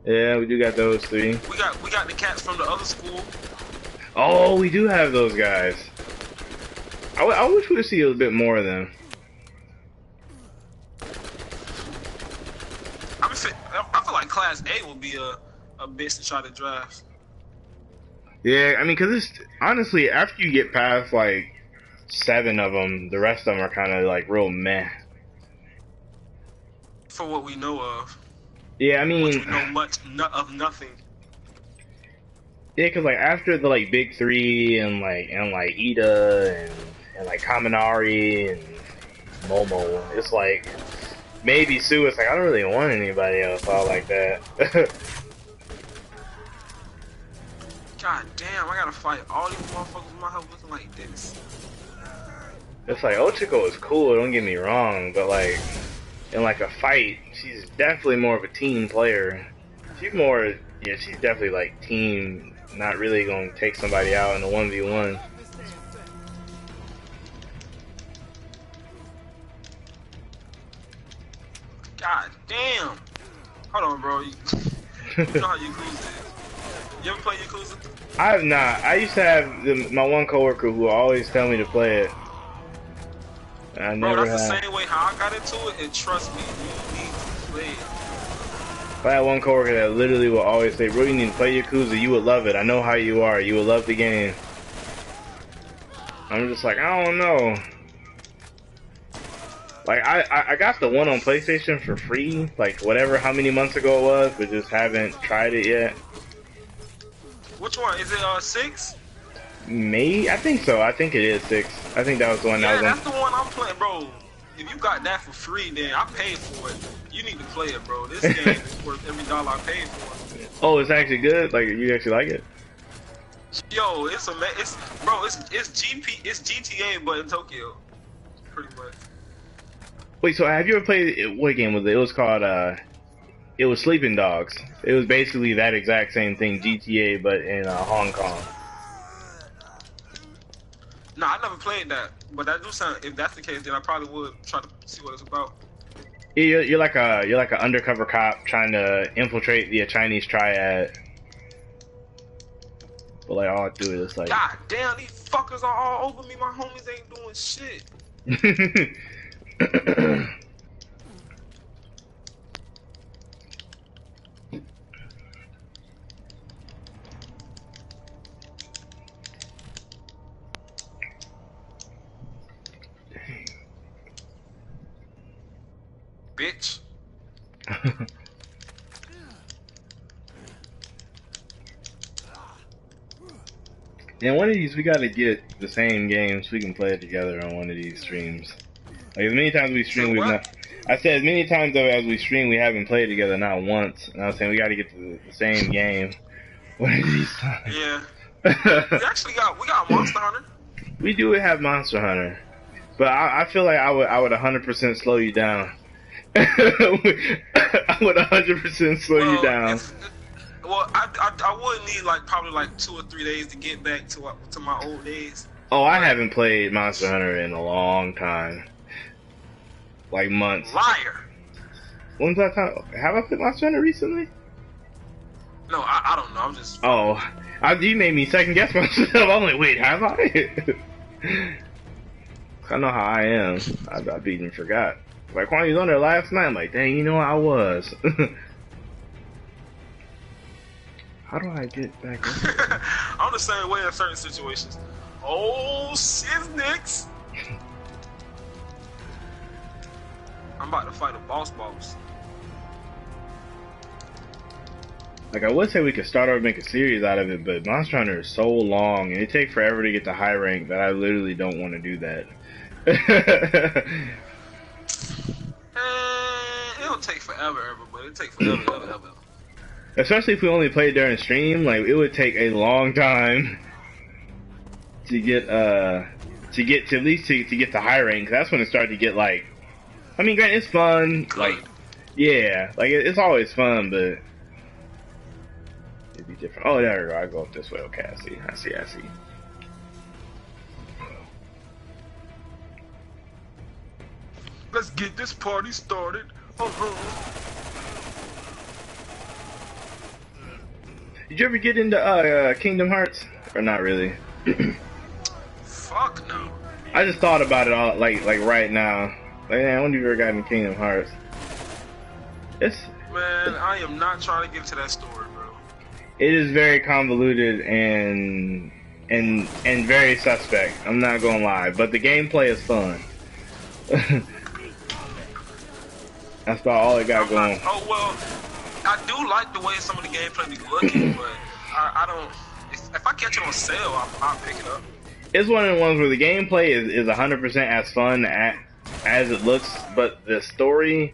Yeah, we do got those three. We got the cats from the other school. Oh, we do have those guys. I wish we would see a bit more of them. I feel like Class A will be a bitch to try to draft. Yeah, I mean, because it's honestly, after you get past like 7 of them, the rest of them are kind of like real meh. For what we know of. Yeah, I mean, Which we know much of nothing. yeah, because like after the like big 3 and like Ida and like Kaminari and Momo, it's like maybe Sue. It's like I don't really want anybody else all like that. God damn, I gotta fight all these motherfuckers with my health looking like this. It's like Ochiko is cool, don't get me wrong, but like in like a fight, she's definitely more of a team player. She's more, yeah, she's definitely like team, not really gonna take somebody out in a 1v1. God damn. Hold on, bro. You know how Yakuza is. You ever play Yakuza? I have not. I used to have my one coworker who always tell me to play it. I Bro, never that's have. the same way how I got into it, and trust me, you need to play it. I had one coworker that literally will always say, "Bro, you need to play Yakuza. You would love it. I know how you are. You would love the game." I'm just like, I don't know. Like I got the one on PlayStation for free, like whatever, how many months ago it was, but just haven't tried it yet. Which one? Is it 6? I think so. I think it is 6. I think that was the one Yeah, that that's was the one I'm playing, bro. If you got that for free, then I paid for it. You need to play it, bro. This game is worth every dollar I paid for it. on. Oh, it's actually good. Like you actually like it? Yo, it's GTA, but in Tokyo, pretty much. Wait, so have you ever played? What game was it? It was called. It was Sleeping Dogs. It was basically that exact same thing, GTA, but in Hong Kong. Nah, I never played that, but that do sound. If that's the case, then I probably would try to see what it's about. Yeah, you're like an undercover cop trying to infiltrate the Chinese triad. But like all I do is like. God damn, these fuckers are all over me. My homies ain't doing shit. Bitch. And one of these, we gotta get the same game so we can play it together on one of these streams. Like as many times we stream, we've not. I said as many times as we stream, we haven't played together, not once. And I was saying we gotta get to the same game one of these times. Yeah. we got Monster Hunter. We do have Monster Hunter, but I feel like I would 100% slow you down. I would 100% slow you down. I would need probably 2 or 3 days to get back to my old days. Oh, I haven't played Monster Hunter in a long time. Like months. Liar. When's that time? Have I played Monster Hunter recently? No, I don't know. I'm just. Oh, you made me second guess myself. I'm like, wait, have I? I know how I am. I even forgot. Like when he was on there last night, I'm like, dang, you know what I was. How do I get back in? I'm the same way in certain situations. Oh, shiznix! I'm about to fight a boss. Like, I would say we could start over and make a series out of it, but Monster Hunter is so long, and it takes forever to get to high rank that I literally don't want to do that. It'll take forever, but it'll take forever. Especially if we only played during stream, like, it would take a long time to get to at least to get to high rank. 'Cause that's when it started to get, like, I mean, granted, it's fun, like, yeah, like, it's always fun, but it'd be different. Oh, there we go. I go up this way. Okay, I see. Let's get this party started. Did you ever get into Kingdom Hearts, or not really? Fuck no. I just thought about it all, like right now. Like, man, I wonder if you ever got into Kingdom Hearts. Man, I am not trying to get into that story, bro. It is very convoluted and very suspect. I'm not gonna lie, but the gameplay is fun. That's about all it got going. Oh well, I do like the way some of the gameplay be looking, but I don't. If I catch it on sale, I'll pick it up. It's one of the ones where the gameplay is 100% as fun as it looks, but the story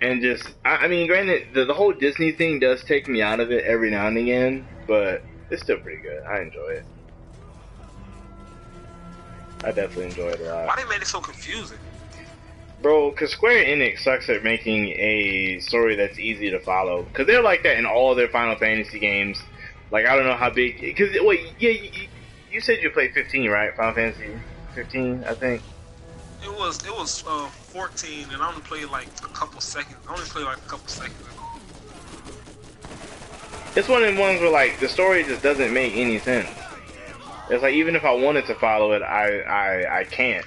and just I mean, granted, the whole Disney thing does take me out of it every now and again, but it's still pretty good. I enjoy it. I definitely enjoy it a lot. Why they made it so confusing? Bro, because Square Enix sucks at making a story that's easy to follow. Because they're like that in all of their Final Fantasy games. Like, I don't know how big... Because, wait, yeah, you said you played 15, right? Final Fantasy 15, I think. It was 14, and I only played like a couple seconds. It's one of them ones where, like, the story just doesn't make any sense. It's like, even if I wanted to follow it, I can't.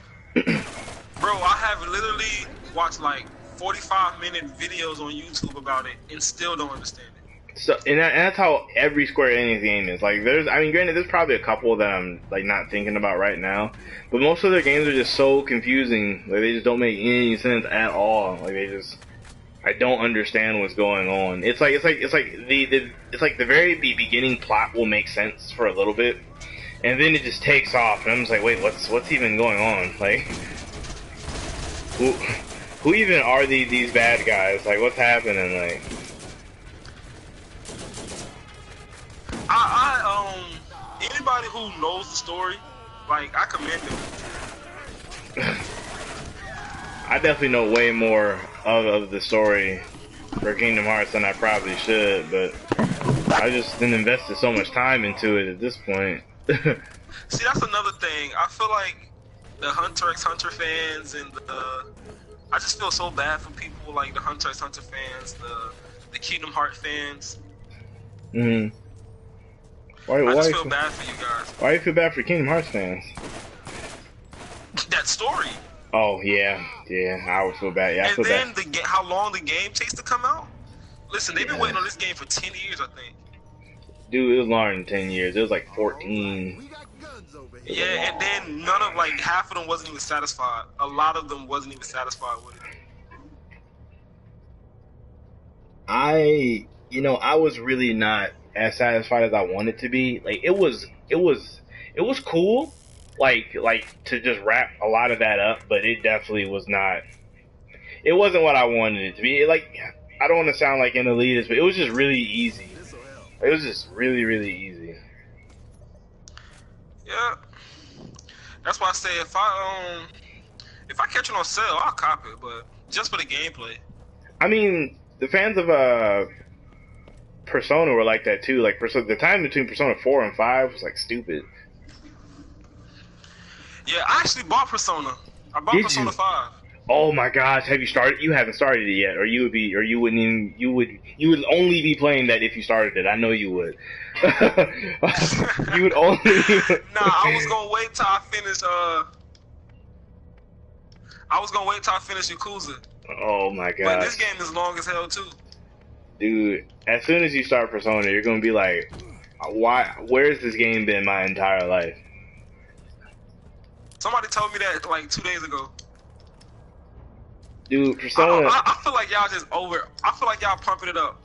Bro, I have literally watched like 45-minute videos on YouTube about it and still don't understand it. So, and that's how every Square Enix game is. Like, I mean, granted, there's probably a couple that I'm, like, not thinking about right now, but most of their games are just so confusing. Like, they just don't make any sense at all. Like, I don't understand what's going on. It's like the very beginning plot will make sense for a little bit, and then it just takes off, and I'm just like, wait, what's even going on? Like, who even are these bad guys? Like, what's happening? Like, anybody who knows the story, like, I commend them. I definitely know way more of the story for Kingdom Hearts than I probably should, but I just didn't invested so much time into it at this point. See, that's another thing. I feel like the Hunter x Hunter fans and I just feel so bad for people like the Hunter x Hunter fans, the Kingdom Hearts fans. Mm-hmm. I just feel bad for you guys. Why do you feel bad for Kingdom Hearts fans? That story. Oh yeah, I would feel bad. Yeah, I feel then bad. how long the game takes to come out? Listen, they've been waiting on this game for 10 years, I think. Dude, it was longer than 10 years. It was like 14. Yeah, and then half of them wasn't even satisfied. A lot of them wasn't even satisfied with it. I was really not as satisfied as I wanted to be. Like, it was cool, like to just wrap a lot of that up, but it definitely was not. It wasn't what I wanted it to be. Like, I don't want to sound like an elitist, but it was just really easy. It was just really, really easy. Yeah, that's why I say if I catch it on sale, I'll cop it, but just for the gameplay. I mean, the fans of Persona were like that too. Like, the time between Persona 4 and 5 was like stupid. Yeah, I actually bought Persona. I bought Persona 5. Oh my gosh, have you started? You haven't started it yet, or you would be, or you wouldn't even, you would only be playing that if you started it. I know you would. You would only. Nah, I was gonna wait till I finish. I was gonna wait till I finish Yakuza. Oh my But this gosh, game is long as hell too. dude! As soon as you start Persona, you're gonna be like, why? Where's this game been my entire life? Somebody told me that like 2 days ago. Dude, Persona. I feel like y'all just over. I feel like y'all pumping it up.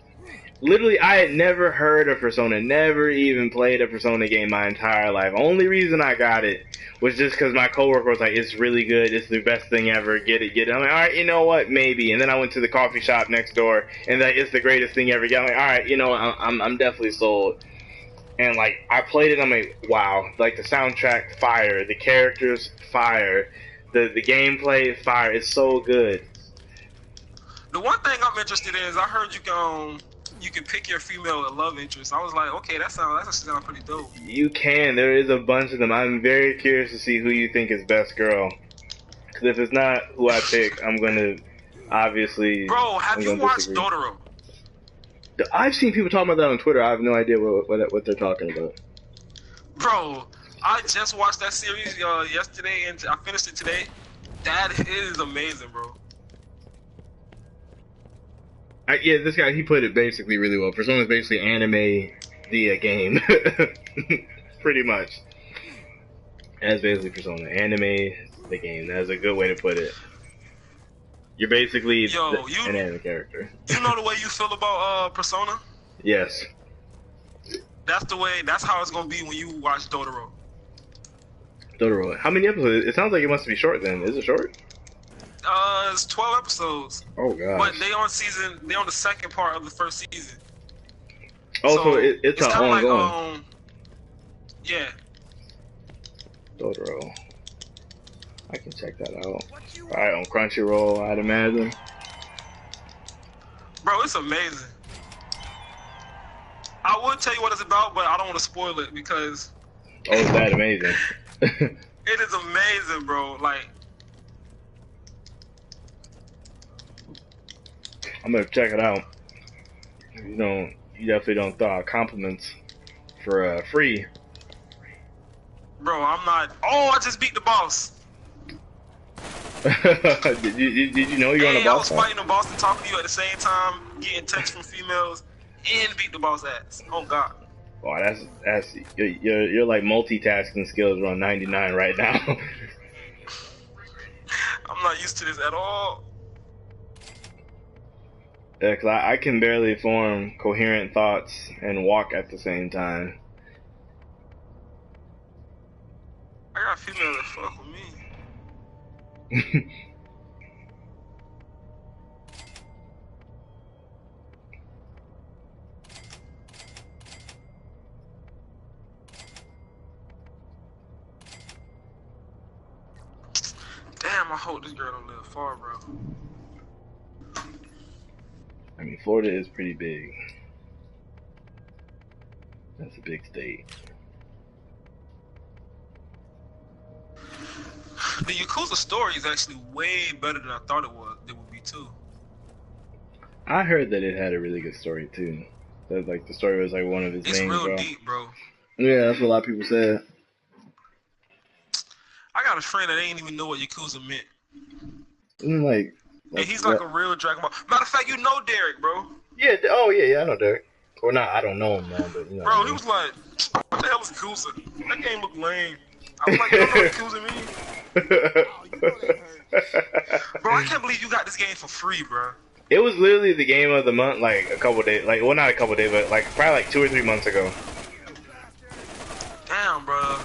Literally, I had never heard of Persona, never even played a Persona game my entire life. Only reason I got it was just because my coworker was like, it's really good, it's the best thing ever, get it, get it. I'm like, alright, you know what, maybe. And then I went to the coffee shop next door, and like, it's the greatest thing ever. I'm like, alright, you know what, I'm definitely sold. And like, I played it, I'm like, wow, like the soundtrack, fire, the characters, fire, the gameplay, fire, it's so good. The one thing I'm interested in is I heard you can pick your female love interest. I was like, okay, that sounds pretty dope. You can. There is a bunch of them. I'm very curious to see who you think is best girl. Because if it's not who I pick, I'm gonna obviously. Bro, have you watched Dotoro? I've seen people talking about that on Twitter. I have no idea what they're talking about. Bro, I just watched that series yesterday and I finished it today. That is amazing, bro. Yeah, this guy, he put it basically really well. Persona's basically anime the game. Pretty much. That's basically Persona. Anime the game. That's a good way to put it. You're basically an anime character. You know the way you feel about Persona? Yes. That's how it's gonna be when you watch Dotoro. Dotoro. How many episodes? It sounds like it must be short then. Is it short? It's 12 episodes. Oh god. But they on the second part of the first season. Oh, so it's an ongoing. Like, yeah. Dotoro. I can check that out. Alright, on Crunchyroll, I'd imagine. Bro, it's amazing. I would tell you what it's about, but I don't want to spoil it because. Oh, it's that amazing. It is amazing, bro. Like. I'm gonna check it out. You definitely don't throw out compliments for free. Bro, I'm not. Oh, I just beat the boss. did you know you're on the boss? I was fighting the boss and talking to you at the same time, getting texts from females, and beat the boss ass. Oh god. Oh, that's you're like multitasking skills are on 99 right now. I'm not used to this at all. Yeah, cause I can barely form coherent thoughts and walk at the same time. I got females that fuck with me. Damn, I hope this girl don't live far, bro. I mean, Florida is pretty big. That's a big state. The Yakuza story is actually way better than I thought it would be too. I heard that it had a really good story too. That like the story was like one of his main. It's real deep, bro. Yeah, that's what a lot of people said. I got a friend that ain't even know what Yakuza meant. Like and he's like a real Dragon Ball. Matter of fact, you know Derek, bro. Yeah. Oh yeah. I know Derek. Or not. I don't know him now, but you know. Bro, he was like, "What the hell is Yakuza? That game look lame." I was like, "You don't know what Yakuza mean?" Bro, I can't believe you got this game for free, bro. It was literally the game of the month, like a couple days, like well, not a couple days, but like probably like 2 or 3 months ago. Damn, bro.